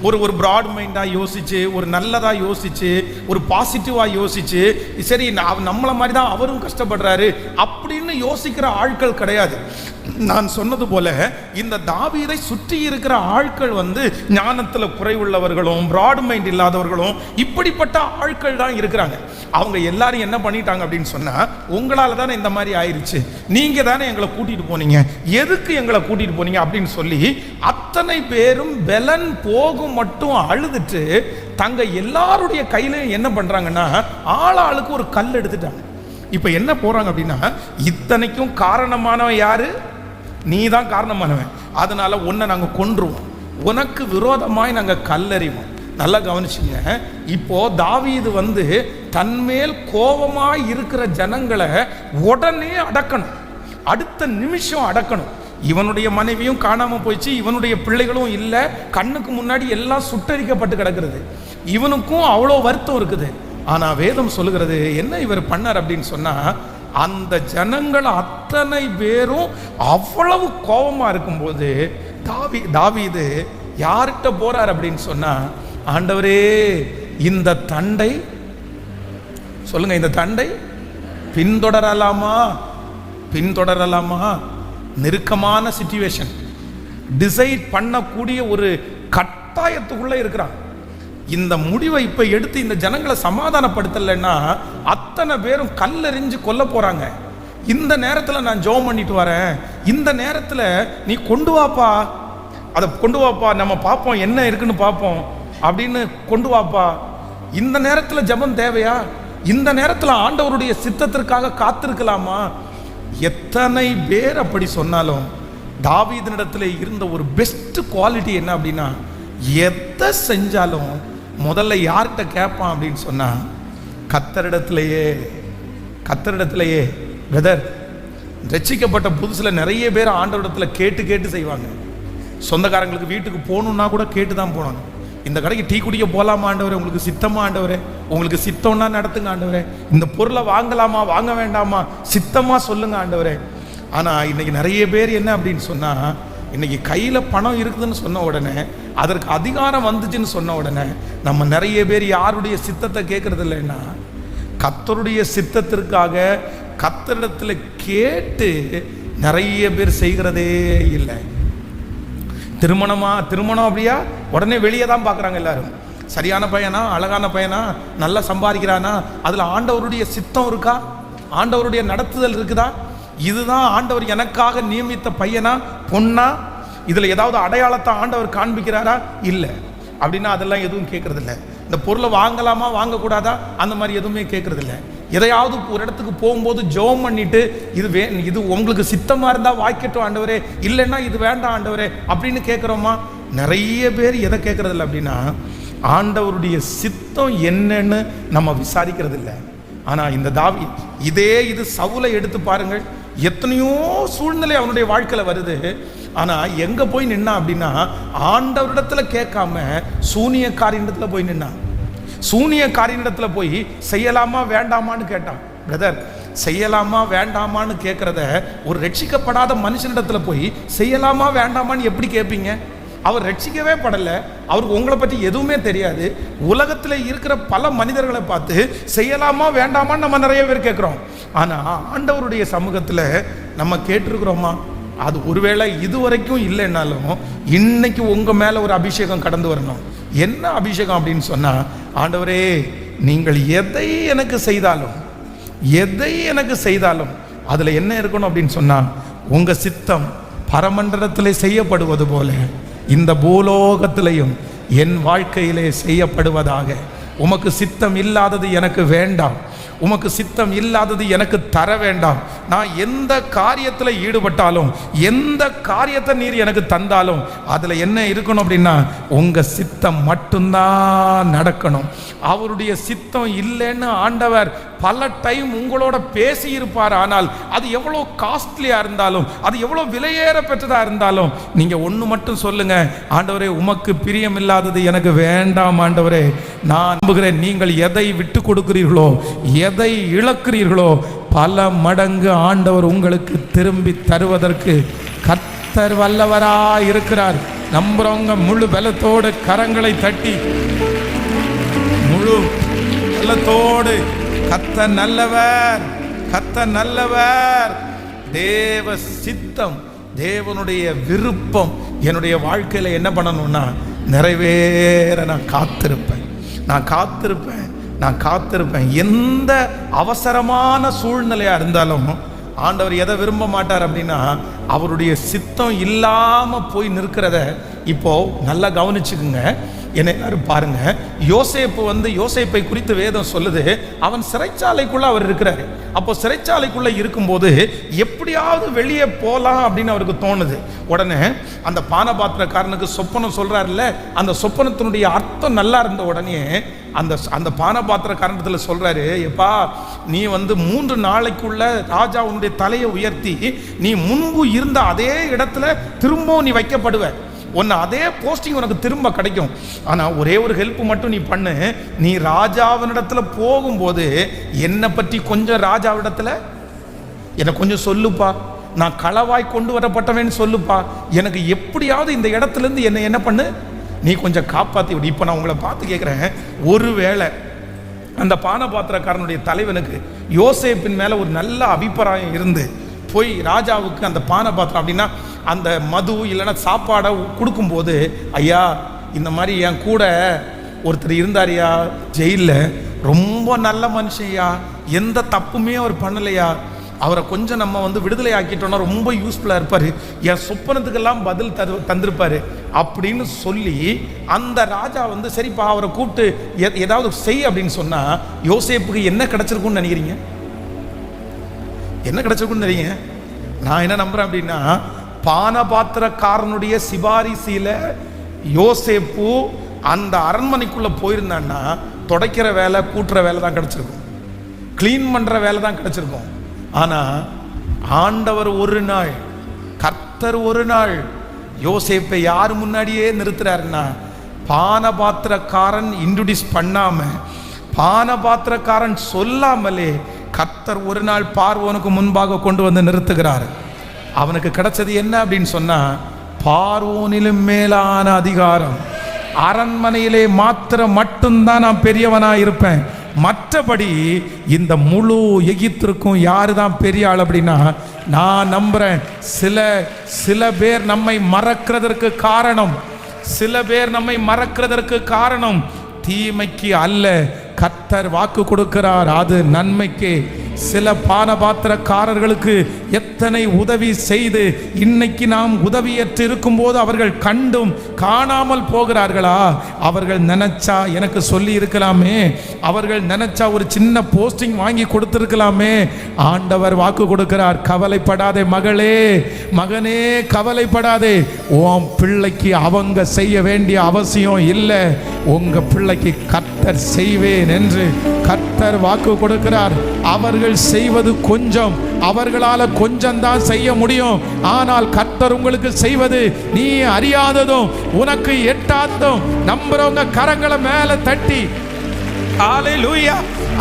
ஒரு பிராட் மைண்டாக யோசிச்சு, ஒரு நல்லதாக யோசிச்சு, ஒரு பாசிட்டிவாக யோசிச்சு, சரி நம்மளை மாதிரி தான் அவரும் கஷ்டப்படுறாரு அப்படின்னு யோசிக்கிற ஆட்கள் கிடையாது. நான் சொன்னது போல இந்த தாவீதை சுற்றி இருக்கிற ஆட்கள் ஞானத்தில் குறைவுள்ளவர்களும் பிராட் மைண்ட் இல்லாதவர்களும் இப்படிப்பட்ட ஆட்கள் தான் இருக்கிறாங்க. அவங்க எல்லாரும் என்ன பண்ணிட்டாங்க அப்படின்னு சொன்னா, உங்களால தானே இந்த மாதிரி ஆயிடுச்சு, நீங்க தானே எங்களை கூட்டிட்டு போனீங்க, எதுக்கு எங்களை கூட்டிட்டு போனீங்க அப்படின்னு சொல்லி அத்தனை பேரும் பெலன் போகும் மட்டும் அழுதுட்டு தங்க எல்லாருடைய கையிலையும் என்ன பண்றாங்கன்னா, ஆளாளுக்கு ஒரு கல் எடுத்துட்டாங்க. இப்ப என்ன போறாங்க அப்படின்னா, இத்தனைக்கும் காரணமானவன் யாரு? நீ தான் காரணமானவன், அதனால உன்னை நாங்கள் கொன்றுவோம், உனக்கு விரோதமாய் நாங்கள் கல்லறிவோம். நல்லா கவனிச்சுங்க. இப்போ தாவீது தன்மேல் கோபமாய் இருக்கிற ஜனங்களை உடனே அடக்கணும், அடுத்த நிமிஷம் அடக்கணும். இவனுடைய மனைவியும் காணாம போயிடுச்சு, இவனுடைய பிள்ளைகளும் இல்லை, கண்ணுக்கு முன்னாடி எல்லாம் சுட்டரிக்கப்பட்டு கிடக்கிறது. இவனுக்கும் அவ்வளோ வருத்தம் இருக்குது. ஆனா வேதம் சொல்லுகிறது என்ன இவர் பண்ணார் அப்படின்னு சொன்னா, அந்த ஜனங்கள் அத்தனை பேரும் அவ்வளவு கோபமா இருக்கும்போது தாவீது யார்கிட்ட போறார் அப்படின்னு சொன்னா, ஆண்டவரே இந்த தண்டை சொல்லுங்க, இந்த தண்டை பின்தொடரலாமா, பின்தொடரலாமா? நெருக்கமான சிச்சுவேஷன், டிசைட் பண்ணக்கூடிய ஒரு கட்டாயத்துக்குள்ள இருக்கிறான். இந்த முடிவை இப்ப எடுத்து இந்த ஜனங்களை சமாதானப்படுத்தலைன்னா அத்தனை பேரும் கல்லெறிஞ்சு கொல்ல போறாங்க. இந்த நேரத்தில் நான் ஜெபம் பண்ணிட்டு வரேன், இந்த நேரத்தில் நீ கொண்டு வாப்பா, அதை கொண்டு வாப்பா, நம்ம பார்ப்போம் என்ன இருக்குன்னு பார்ப்போம் அப்படின்னு கொண்டு வாப்பா. இந்த நேரத்தில் ஜெபம் தேவையா? இந்த நேரத்தில் ஆண்டவருடைய சித்தத்திற்காக காத்திருக்கலாமா? எத்தனை பேர் அப்படி சொன்னாலும் தாவீதினிடத்தில் இருந்த ஒரு பெஸ்ட் குவாலிட்டி என்ன அப்படின்னா, எதை செஞ்சாலும் முதல்ல யார்கிட்ட கேட்பான் அப்படின்னு சொன்னா, கர்த்தரிடத்திலேயே. கர்த்தரிடத்திலேயே. பிரதர், ரட்சிக்கப்பட்ட புதுசில் நிறைய பேர் ஆண்டவரிடத்தில் கேட்டு கேட்டு செய்வாங்க. சொந்தக்காரங்களுக்கு வீட்டுக்கு போகணுன்னா கூட கேட்டு தான் போனாங்க. இந்த கடைக்கு டீ குடிக்க போகலாமா ஆண்டவரே, உங்களுக்கு சித்தமா ஆண்டவரே, உங்களுக்கு சித்தம்னா நடத்துங்க ஆண்டவரே, இந்த பொருளை வாங்கலாமா வாங்க வேண்டாமா சித்தமா சொல்லுங்க ஆண்டவரே. ஆனால் இன்னைக்கு நிறைய பேர் என்ன அப்படின்னு சொன்னா, இன்னைக்கு கையில் பணம் இருக்குதுன்னு சொன்ன உடனே, அதற்கு அதிகாரம் வந்துச்சுன்னு சொன்ன உடனே நம்ம நிறைய பேர் யாருடைய சித்தத்தை கேட்கறது இல்லைன்னா, கர்த்தருடைய சித்தத்திற்காக கர்த்தரிடத்தில் கேட்டு நிறைய பேர் செய்கிறதே இல்லை. திருமணம் அப்படியா, உடனே வெளியே தான் பார்க்குறாங்க எல்லாரும். சரியான பையனா, அழகான பையனா, நல்லா சம்பாதிக்கிறானா, அதில் ஆண்டவருடைய சித்தம் இருக்கா, ஆண்டவருடைய நடத்துதல் இருக்குதா, இதுதான் ஆண்டவர் எனக்காக நியமித்த பையனா பொண்ணா, இதில் ஏதாவது அடையாளத்தை ஆண்டவர் காண்பிக்கிறாரா? இல்லை. அப்படின்னா அதெல்லாம் எதுவும் கேட்கறதில்ல. இந்த பொருளை வாங்கலாமா வாங்கக்கூடாதா அந்த மாதிரி எதுவுமே கேட்கறதில்ல. எதையாவது ஒரு இடத்துக்கு போகும்போது ஜெபம் பண்ணிட்டு, இது உங்களுக்கு சித்தமாக இருந்தால் வாய்க்கட்டும் ஆண்டவரே, இல்லைன்னா இது வேண்டாம் ஆண்டவரே அப்படின்னு கேட்குறோமா? நிறைய பேர் எதை கேட்கறதில்ல அப்படின்னா, ஆண்டவருடைய சித்தம் என்னன்னு நம்ம விசாரிக்கிறது இல்லை. ஆனால் இந்த இது சவுலை எடுத்து பாருங்கள், எத்தனையோ சூழ்நிலை அவனுடைய வாழ்க்கையில் வருது. ஆனால் எங்கே போய் நின்னா அப்படின்னா, ஆண்டவரிடத்துல கேட்காம சூனியக்காரியிடத்துல போய் நின்னான். சூனியக்காரியிடத்தில் போய் செய்யலாமா வேண்டாமான்னு கேட்டான். பிரதர், செய்யலாமா வேண்டாமான்னு கேட்குறத ஒரு ரட்சிக்கப்படாத மனுஷனிடத்தில் போய் செய்யலாமா வேண்டாமான்னு எப்படி கேட்பீங்க? அவர் ரட்சிக்கவே படலை, அவருக்கு உங்களை பற்றி எதுவுமே தெரியாது. உலகத்தில் இருக்கிற பல மனிதர்களை பார்த்து செய்யலாமா வேண்டாமான்னு நம்ம நிறைய பேர் கேட்குறோம். ஆனால் ஆண்டவருடைய சமூகத்தில் நம்ம கேட்டிருக்கிறோமா? அது ஒருவேளை இதுவரைக்கும் இல்லைன்னாலும் இன்னைக்கு உங்க மேல ஒரு அபிஷேகம் கடந்து வரணும். என்ன அபிஷேகம் அப்படின்னு சொன்னா, ஆண்டவரே நீங்கள் எதை எனக்கு செய்தாலும் அதுல என்ன இருக்கணும் அப்படின்னு சொன்னா, உங்க சித்தம் பரமண்டலத்திலே செய்யப்படுவது போல இந்த பூலோகத்திலையும் என் வாழ்க்கையிலே செய்யப்படுவதாக. உமக்கு சித்தம் இல்லாதது எனக்கு வேண்டாம், உமக்கு சித்தம் இல்லாதது எனக்கு தர வேண்டாம். நான் எந்த காரியத்தில் ஈடுபட்டாலும், எந்த காரியத்தை நீர் எனக்கு தந்தாலும் அதுல என்ன இருக்கணும் அப்படின்னா, உங்க சித்தம் மட்டும்தான் நடக்கணும். அவருடைய சித்தம் இல்லைன்னு ஆண்டவர் பல டைம் உங்களோட பேசி இருப்பார். ஆனால் அது எவ்வளோ காஸ்ட்லியா இருந்தாலும், அது எவ்வளோ விலையேற பெற்றதா இருந்தாலும், நீங்க ஒண்ணு மட்டும் சொல்லுங்க, ஆண்டவரே உமக்கு பிரியம் இல்லாதது எனக்கு வேண்டாம் ஆண்டவரே. நான் நம்புகிறேன் நீங்கள் எதை விட்டு கொடுக்கிறீர்களோ, எதை இழக்கிறீர்களோ, பல மடங்கு ஆண்டவர் உங்களுக்கு திரும்பி தருவதற்கு கர்த்தர் வல்லவராய் இருக்கிறார். நம்புறவங்க முழு பலத்தோடு கரங்களை தட்டி, முழு பலத்தோடு கர்த்தர் நல்லவர், கர்த்தர் நல்லவர். தேவ சித்தம், தேவனுடைய விருப்பம் என்னுடைய வாழ்க்கையில என்ன பண்ணணும்னா, நிறைவேற நான் காத்திருப்பேன். எந்த அவசரமான சூழ்நிலையா இருந்தாலும் ஆண்டவர் எதை விரும்ப மாட்டார் அப்படின்னா, அவருடைய சித்தம் இல்லாம போய் நிற்கிறத. இப்போ நல்லா கவனிச்சுக்குங்க, என்ன எல்லாரும் பாருங்க. யோசேப்பை குறித்து வேதம் சொல்லுது, அவன் சிறைச்சாலைக்குள்ள அவர் இருக்கிறாரு. அப்போ சிறைச்சாலைக்குள்ள இருக்கும்போது எப்படியாவது வெளியே போலாம் அப்படின்னு அவருக்கு தோணுது. உடனே அந்த பானபாத்திரக்காரனுக்கு சொப்பனம் சொல்றாருல்ல, அந்த சொப்பனத்தினுடைய அர்த்தம் நல்லா இருந்த உடனே அந்த பானபாத்திரக்காரனத்துல சொல்றாரு, எப்பா நீ 3 நாளைக்குள்ள ராஜா உன்னுடைய தலையை உயர்த்தி நீ முன்பு இருந்த அதே இடத்துல திரும்பவும் நீ வைக்கப்படுவ, உன்னை அதே போஸ்டிங் உனக்கு திரும்ப கிடைக்கும். ஆனா ஒரே ஒரு ஹெல்ப் மட்டும் நீ பண்ணு, நீ ராஜாவினிடத்துல போகும்போது என்னை பற்றி கொஞ்சம் ராஜாவிடத்துல என்னை கொஞ்சம் சொல்லுப்பா, நான் களவாய் கொண்டு வரப்பட்டவன் சொல்லுப்பா, எனக்கு எப்படியாவது இந்த இடத்துல இருந்து என்ன பண்ணு, நீ கொஞ்சம் காப்பாத்தி விடு. இப்ப நான் உங்களை பார்த்து கேட்கிறேன், ஒருவேளை அந்த பானபாத்திரக்காரனுடைய தலைவனுக்கு யோசேப்பின் மேல ஒரு நல்ல அபிப்பிராயம் இருந்து போய் ராஜாவுக்கு அந்த பானபாத்திரம் அப்படின்னா அந்த மது இல்லைன்னா சாப்பாடை கொடுக்கும்போது, ஐயா இந்த மாதிரி என் கூட ஒருத்தர் இருந்தாரியா ஜெயிலில், ரொம்ப நல்ல மனுஷன்யா, எந்த தப்புமே அவர் பண்ணலையா, அவரை கொஞ்சம் நம்ம விடுதலை ஆக்கிட்டோம்னா ரொம்ப யூஸ்ஃபுல்லாக இருப்பார், என் சொப்பனத்துக்கெல்லாம் பதில் தந்திருப்பார் அப்படின்னு சொல்லி அந்த ராஜா சரிப்பா அவரை கூப்பிட்டு ஏதாவது செய் அப்படின்னு சொன்னா, யோசேப்புக்கு என்ன கிடைச்சிருக்குன்னு நினைக்கிறீங்க? என்ன கிடைச்சிருக்குன்னு நினைக்கிறீங்க? நான் என்ன நம்புறேன் அப்படின்னா, பானபாத்திரக்காரனுடைய சிபாரிசியில யோசேப்பு அந்த அரண்மனைக்குள்ள போயிருந்தான்னா துடைக்கிற வேலை, கூட்டுற வேலை தான் கிடைச்சிருக்கும், கிளீன் பண்ற வேலை தான் கிடைச்சிருக்கும். ஆனா ஆண்டவர் ஒரு நாள், கர்த்தர் ஒரு நாள் யோசேப்பை யார் முன்னாடியே நிறுத்துறாருன்னா, பானபாத்திரக்காரன் இன்ட்ரோடியூஸ் பண்ணாம, பானபாத்திரக்காரன் சொல்லாமலே கர்த்தர் ஒரு நாள் பார்வோனுக்கு முன்பாக கொண்டு வந்து நிறுத்துகிறார். அவனுக்கு கிடைச்சது என்ன அப்படின்னு சொன்னா, பார்வோனிலும் மேலான அதிகாரம். அரண்மனையிலே மட்டும்தான் நான் பெரியவனா இருப்பேன், மற்றபடி இந்த முழு எகிப்திற்கும் யாரு தான் பெரிய ஆள் அப்படின்னா, நான் நம்புறேன் சில பேர் நம்மை மறக்கிறதற்கு காரணம் தீமைக்கு அல்ல, கர்த்தர் வாக்கு கொடுக்கிறார், அது நன்மைக்கு. சில பானபாத்திரக்காரர்களுக்கு எத்தனை உதவி செய்து இன்னைக்கு நாம் உதவியற்று இருக்கும்போது அவர்கள் கண்டும் காணாமல் போகிறார்களா? அவர்கள் நினைச்சா எனக்கு சொல்லி இருக்கலாமே, அவர்கள் நினைச்சா ஒரு சின்ன போஸ்டிங் வாங்கி கொடுத்திருக்கலாமே. ஆண்டவர் வாக்கு கொடுக்கிறார், கவலைப்படாதே மகனே கவலைப்படாதே, உன் பிள்ளைக்கு அவங்க செய்ய வேண்டிய அவசியம் இல்லை, உங்க பிள்ளைக்கு கர்த்தர் செய்வேன் என்று கர்த்தர் வாக்கு கொடுக்கிறார். அவர்கள் செய்வது கொஞ்சம், அவர்களால கொஞ்சம் தான் செய்ய முடியும். ஆனால் கர்த்தர் உங்களுக்கு செய்வது நீ அறியாததும் உனக்கு எட்டாததும். நம்புறவங்க கரங்களை மேல தட்டி ஹல்லேலூயா.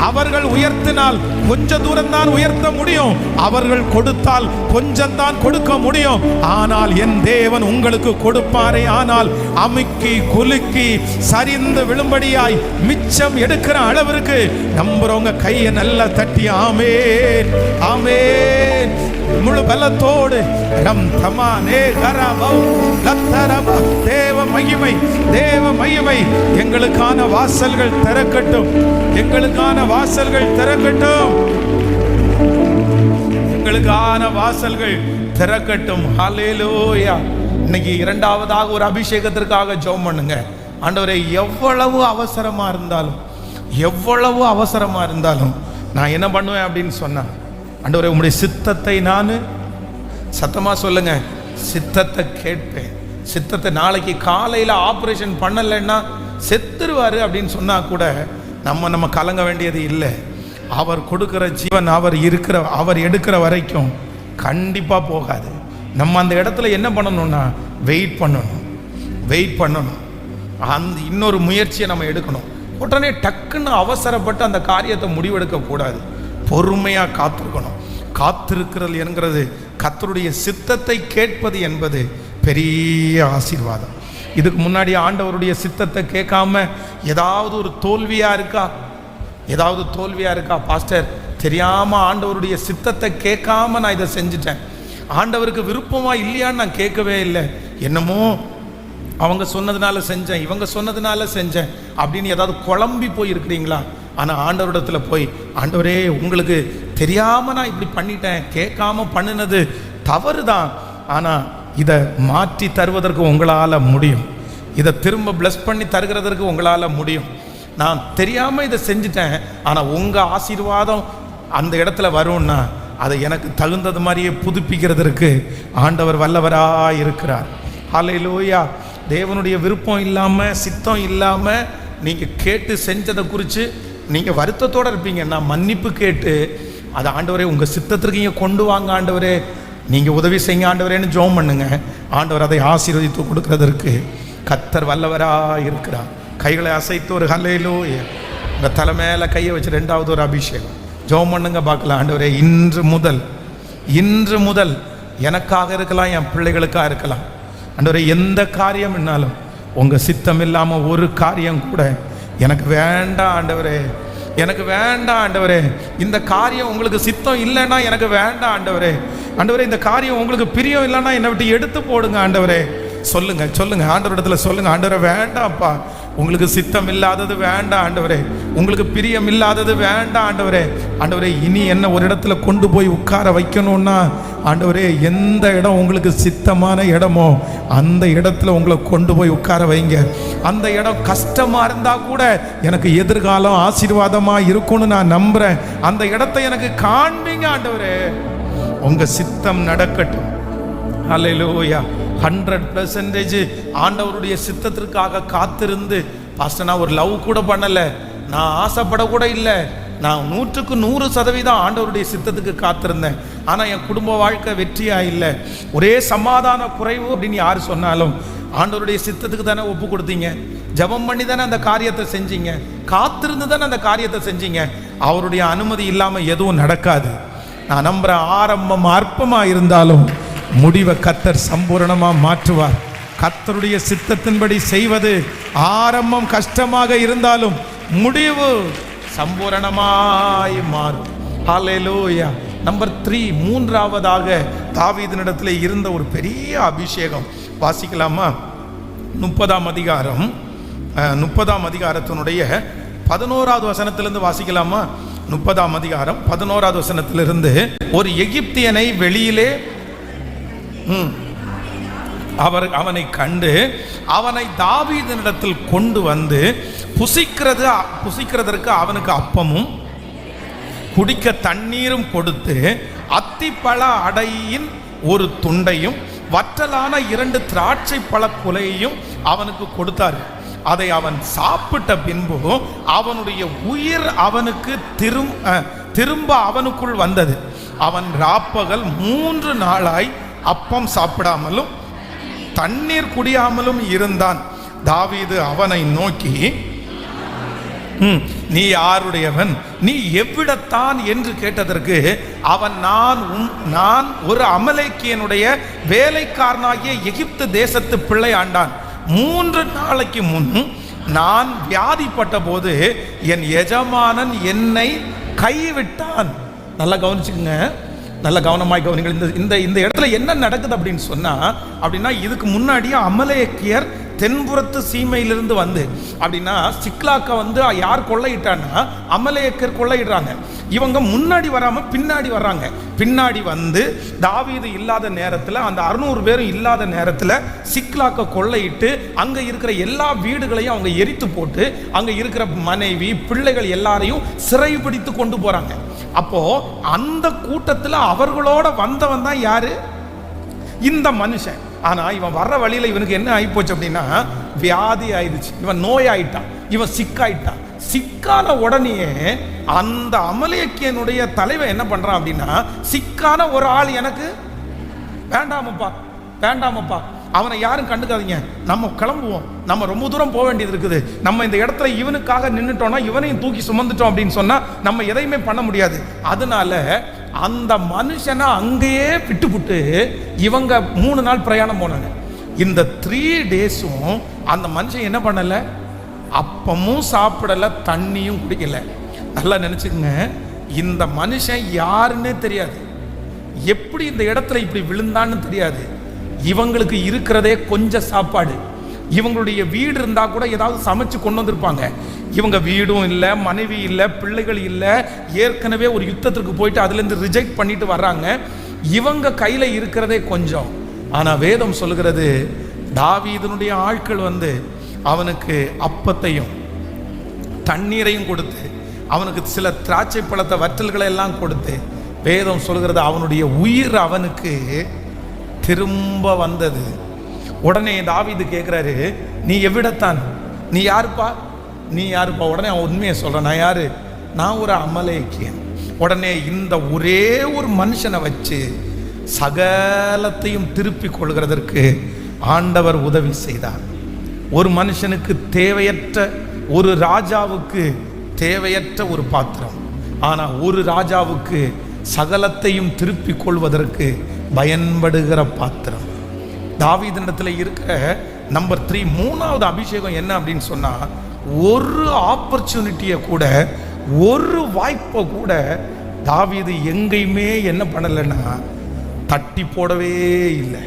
அவர்கள் உயர்த்தினால் கொஞ்ச தூரம் தான் உயர்த்த முடியும், அவர்கள் கொடுத்தால் கொஞ்சம் தான் கொடுக்க முடியும். ஆனால் என் தேவன் உங்களுக்கு கொடுப்பாரே, ஆனால் அமுக்கி குலுக்கி சரிந்து விழும்படியாய் மிச்சம் எடுக்கிற அளவிற்கு நம்புறவங்க கையை நல்லா தட்டி ஆமென் ஆமென். முழு பலத்தோடு ரம் தமானே கரபம் லத்தரப தேவ மகிமை, தேவ மகிமை. எங்களுக்கான வாசல்கள் திறக்கட்டும், எங்களுக்கான வாசல்கள் திறக்கட்டும், எங்களுக்கான வாசல்கள் திறக்கட்டும். ஹல்லேலூயா. இன்னைக்கு இரண்டாவதாக ஒரு அபிஷேகத்திற்காக ஜெபம் பண்ணுங்க. ஆண்டவரே, எவ்வளவு அவசரமா இருந்தாலும், எவ்வளவு அவசரமா இருந்தாலும் நான் என்ன பண்ணுவேன் அப்படின்னு சொன்னா, ஆண்டவரே உம்முடைய சித்தத்தை நான் சத்தமா சொல்லுங்க, சித்தத்தை கேட்பேன். சித்தத்தை நாளைக்கு காலையில் ஆப்ரேஷன் பண்ணலைன்னா செத்துருவாரு அப்படின்னு சொன்னா கூட நம்ம கலங்க வேண்டியது இல்லை. அவர் கொடுக்கிற ஜீவன் அவர் எடுக்கிற வரைக்கும் கண்டிப்பா போகாது. நம்ம அந்த இடத்துல என்ன பண்ணணும்னா வெயிட் பண்ணணும். அந்த இன்னொரு முயற்சியை நம்ம எடுக்கணும். உடனே டக்குன்னு அவசரப்பட்டு அந்த காரியத்தை முடிவெடுக்க கூடாது. பொறுமையா காத்திருக்கணும். காத்திருக்கிறது என்கிறது கர்த்தருடைய சித்தத்தை கேட்பது என்பது பெரிய ஆசீர்வாதம். இதுக்கு முன்னாடி ஆண்டவருடைய சித்தத்தை கேட்காம ஏதாவது ஒரு தோல்வியா இருக்கா? பாஸ்டர், தெரியாம ஆண்டவருடைய சித்தத்தை கேட்காம நான் இதை செஞ்சுட்டேன், ஆண்டவருக்கு விருப்பமா இல்லையான்னு நான் கேட்கவே இல்லை, என்னமோ அவங்க சொன்னதுனால செஞ்சேன், இவங்க சொன்னதுனால செஞ்சேன் அப்படின்னு ஏதாவது குழம்பி போயிருக்கிறீங்களா? ஆனால் ஆண்டவரிடத்தில் போய், ஆண்டவரே உங்களுக்கு தெரியாமல் நான் இப்படி பண்ணிட்டேன், கேட்காம பண்ணினது தவறு தான், ஆனால் இதை மாற்றி தருவதற்கு உங்களால் முடியும், இதை திரும்ப பிளஸ் பண்ணி தருகிறதற்கு உங்களால் முடியும். நான் தெரியாமல் இதை செஞ்சுட்டேன், ஆனால் உங்கள் ஆசீர்வாதம் அந்த இடத்துல வரும்னா அதை எனக்கு தகுந்தது மாதிரியே புதுப்பிக்கிறதற்கு ஆண்டவர் வல்லவராக இருக்கிறார். ஹல்லேலூயா. தேவனுடைய விருப்பம் இல்லாமல், சித்தம் இல்லாமல் நீங்கள் கேட்டு செஞ்சதை குறித்து நீங்கள் வருத்தத்தோடு இருப்பீங்க. நான் மன்னிப்பு கேட்டு அதை ஆண்டவரே உங்கள் சித்தத்திற்கு இங்கே கொண்டு வாங்க ஆண்டவரே, நீங்கள் உதவி செய்யுங்க ஆண்டவரேன்னு ஜெபம் பண்ணுங்க. ஆண்டவர் அதை ஆசீர்வதித்து கொடுக்கறதற்கு கர்த்தர் வல்லவராக இருக்கிறார். கைகளை அசைத்து ஒரு ஹல்லேலூயா. உங்கள் தலை மேலே கையை வச்சு ரெண்டாவது ஒரு அபிஷேகம் ஜெபம் பண்ணுங்க பார்க்கலாம். ஆண்டவரே, இன்று முதல் எனக்காக இருக்கலாம், என் பிள்ளைகளுக்காக இருக்கலாம், ஆண்டவரே எந்த காரியம் என்னாலும் உங்கள் சித்தம் இல்லாமல் ஒரு காரியம் கூட எனக்கு வேண்டாம் ஆண்டவரே, எனக்கு வேண்டாம் ஆண்டவரே. இந்த காரியம் உங்களுக்கு சித்தம் இல்லைன்னா எனக்கு வேண்டாம் ஆண்டவரே. ஆண்டவரே, இந்த காரியம் உங்களுக்கு பிரியம் இல்லைன்னா என்னை விட்டு எடுத்து போடுங்க ஆண்டவரே. சொல்லுங்க ஆண்டவரிடத்துல சொல்லுங்க, ஆண்டவரே வேண்டாம்ப்பா, உங்களுக்கு சித்தம் இல்லாதது வேண்டாம் ஆண்டவரே, உங்களுக்கு பிரியம் இல்லாதது வேண்டாம் ஆண்டவரே. ஆண்டவரே, இனி என்ன ஒரு இடத்துல கொண்டு போய் உட்கார வைக்கணும்னா ஆண்டவரே, எந்த இடம் உங்களுக்கு சித்தமான இடமோ அந்த இடத்துல உங்களை கொண்டு போய் உட்கார வைங்க. அந்த இடம் கஷ்டமா இருந்தா கூட எனக்கு எதிர்காலம் ஆசீர்வாதமா இருக்கும்னு நான் நம்புறேன். அந்த இடத்தை எனக்கு காண்பீங்க ஆண்டவரே, உங்க சித்தம் நடக்கட்டும். ஹல்லேலூயா. 100% ஆண்டவருடைய சித்தத்திற்காக காத்திருந்து, பாஸ்டர் நான் ஒரு லவ் கூட பண்ணலை, நான் ஆசைப்படக்கூட இல்லை, நான் 100% ஆண்டவருடைய சித்தத்துக்கு காத்திருந்தேன், ஆனால் என் குடும்ப வாழ்க்கை வெற்றியாக இல்லை, ஒரே சமாதான குறைவு அப்படின்னு யார் சொன்னாலும் ஆண்டவருடைய சித்தத்துக்கு தானே ஒப்பு கொடுத்தீங்க, ஜெபம் பண்ணி தானே அந்த காரியத்தை செஞ்சீங்க, காத்திருந்து தானே அந்த காரியத்தை செஞ்சீங்க. அவருடைய அனுமதி இல்லாமல் எதுவும் நடக்காது. நான் நம்புகிறேன், ஆரம்பம் அற்பமாக இருந்தாலும் முடிவை கர்த்தர் சம்பூரணமாக மாற்றுவார். கர்த்தருடைய சித்தத்தின்படி செய்வது ஆரம்பம் கஷ்டமாக இருந்தாலும் முடிவு சம்பூரணமாய் மாறும். ஹல்லேலூயா. நம்பர் 3, மூன்றாவதாக தாவீதினிடத்தில் இருந்த ஒரு பெரிய அபிஷேகம் வாசிக்கலாமா? 30ஆம் அதிகாரத்தினுடைய 11வது வசனத்திலிருந்து வாசிக்கலாமா? 30ஆம் அதிகாரம் 11வது வசனத்திலிருந்து, ஒரு எகிப்தியனை வெளியிலே அவனை கண்டு அவனை தாவீதினிடத்தில் கொண்டு வந்து புசிக்கிறதற்கு அவனுக்கு அப்பமும் குடிக்க தண்ணீரும் கொடுத்து அத்திப்பழ அடையின் ஒரு துண்டையும் வற்றலான 2 திராட்சை பழ குலையையும் அவனுக்கு கொடுத்தார். அதை அவன் சாப்பிட்ட பின்பு அவனுடைய உயிர் அவனுக்கு திரும்ப அவனுக்குள் வந்தது. அவன் ராப்பகல் 3 நாளாய் அப்பம் சாப்பிடாமலும் தண்ணீர் குடியாமலும் இருந்தான். தாவீது அவனை நோக்கி, நீ யாருடையவன், நீ எவ்விடத்தான் என்று கேட்டதற்கு அவன், நான் ஒரு அமலேக்கியனுடைய வேலைக்காரனாகிய எகிப்து தேசத்து பிள்ளை ஆண்டான். 3 நாளைக்கு முன் நான் வியாதிப்பட்ட போது என் எஜமானன் என்னை கைவிட்டான். நல்லா கவனிச்சுக்கங்க, நல்ல கவனமாய் கவனிங்கள். இந்த இந்த இடத்துல என்ன நடக்குது அப்படின்னு சொன்னா, அப்படின்னா இதுக்கு முன்னாடியே அமலேக்கியர் தென்புறத்து சீமையிலிருந்து வந்து, அப்படின்னா சிக்லாக்க வந்து யார் கொள்ளையிட்டான்னா அமலேக்கியர் கொள்ளையிடுறாங்க. இவங்க முன்னாடி வராம பின்னாடி வர்றாங்க. பின்னாடி வந்து தாவீது இல்லாத நேரத்தில், அந்த 600 பேரும் இல்லாத நேரத்தில் சிக்லாக்க கொள்ளையிட்டு அங்க இருக்கிற எல்லா வீடுகளையும் அவங்க எரித்து போட்டு அங்க இருக்கிற மனைவி பிள்ளைகள் எல்லாரையும் சிறைபிடித்து கொண்டு போறாங்க. அப்போ அந்த கூட்டத்தில் அவர்களோட வந்தவன் தான் யாரு? இந்த மனுஷன். ஆனா இவன் வர்ற வழியில இவனுக்கு என்ன ஆயிப்போச்சு அப்படின்னா, வியாதி ஆயிடுச்சு. இவன் நோயாயிட்டான், இவன் சிக்காயிட்டான். சிக்கான உடனே அந்த அமலேக்கியனுடைய தலைவன் என்ன பண்றான் அப்படின்னா, சிக்கான ஒரு ஆள் எனக்கு வேண்டாமப்பா, வேண்டாமப்பா, அவனை யாரும் கண்டுக்காதீங்க, நம்ம கிளம்புவோம், நம்ம ரொம்ப தூரம் போக வேண்டியது இருக்குது, நம்ம இந்த இடத்துல இவனுக்காக நின்றுட்டோம்னா இவனையும் தூக்கி சுமந்துட்டோம் அப்படின்னு சொன்னா நம்ம எதையுமே பண்ண முடியாது. அதனால அந்த மனுஷனை அங்கேயே விட்டுப்புட்டு இவங்க 3 நாள் பிரயாணம் போனாங்க. இந்த 3 டேஸும் அந்த மனுஷன் என்ன பண்ணல, அப்பமும் சாப்பிடல, தண்ணியும் குடிக்கல. நல்லா நினைச்சுக்கங்க, இந்த மனுஷன் யாருன்னே தெரியாது, எப்படி இந்த இடத்துல இப்படி விழுந்தான்னு தெரியாது. இவங்களுக்கு இருக்கிறதே கொஞ்சம் சாப்பாடு. இவங்களுடைய வீடு இருந்தா கூட ஏதாவது சமைச்சு கொண்டு வந்திருப்பாங்க. இவங்க வீடும் இல்லை, மனைவி இல்லை, பிள்ளைகள் இல்லை, ஏற்கனவே ஒரு யுத்தத்திற்கு போயிட்டு அதுலேருந்து ரிஜெக்ட் பண்ணிட்டு வர்றாங்க. இவங்க கையில் இருக்கிறதே கொஞ்சம். ஆனால் வேதம் சொல்லுகிறது, தாவீதினுடைய ஆட்கள் வந்து அவனுக்கு அப்பத்தையும் தண்ணீரையும் கொடுத்து, அவனுக்கு சில திராட்சை பழத்தை வற்றல்களை எல்லாம் கொடுத்து, வேதம் சொல்கிறது அவனுடைய உயிர் அவனுக்கு திரும்ப வந்தது. உடனே தாவீது கேட்குறாரு, நீ எவ்விடத்தான், நீ யாருப்பா, நீ யாருப்பா? உடனே அவன் உண்மையை சொல்கிறான், நான் யாரு? நான் ஒரு அமலேக்கியன். உடனே இந்த ஒரே ஒரு மனுஷனை வச்சு சகலத்தையும் திருப்பி கொள்கிறதற்கு ஆண்டவர் உதவி செய்தார். ஒரு மனுஷனுக்கு தேவையற்ற, ஒரு ராஜாவுக்கு தேவையற்ற ஒரு பாத்திரம், ஆனால் ஒரு ராஜாவுக்கு சகலத்தையும் திருப்பி கொள்வதற்கு பயன்படுகிற பாத்திரம். தாவீதினிடத்தில் இருக்கிற நம்பர் 3 3வது அபிஷேகம் என்ன அப்படின்னு சொன்னா, ஒரு ஆப்பர்ச்சுனிட்டியை கூட, ஒரு வாய்ப்பை கூட தாவீது எங்கேயுமே என்ன பண்ணலைன்னா தட்டி போடவே இல்லை,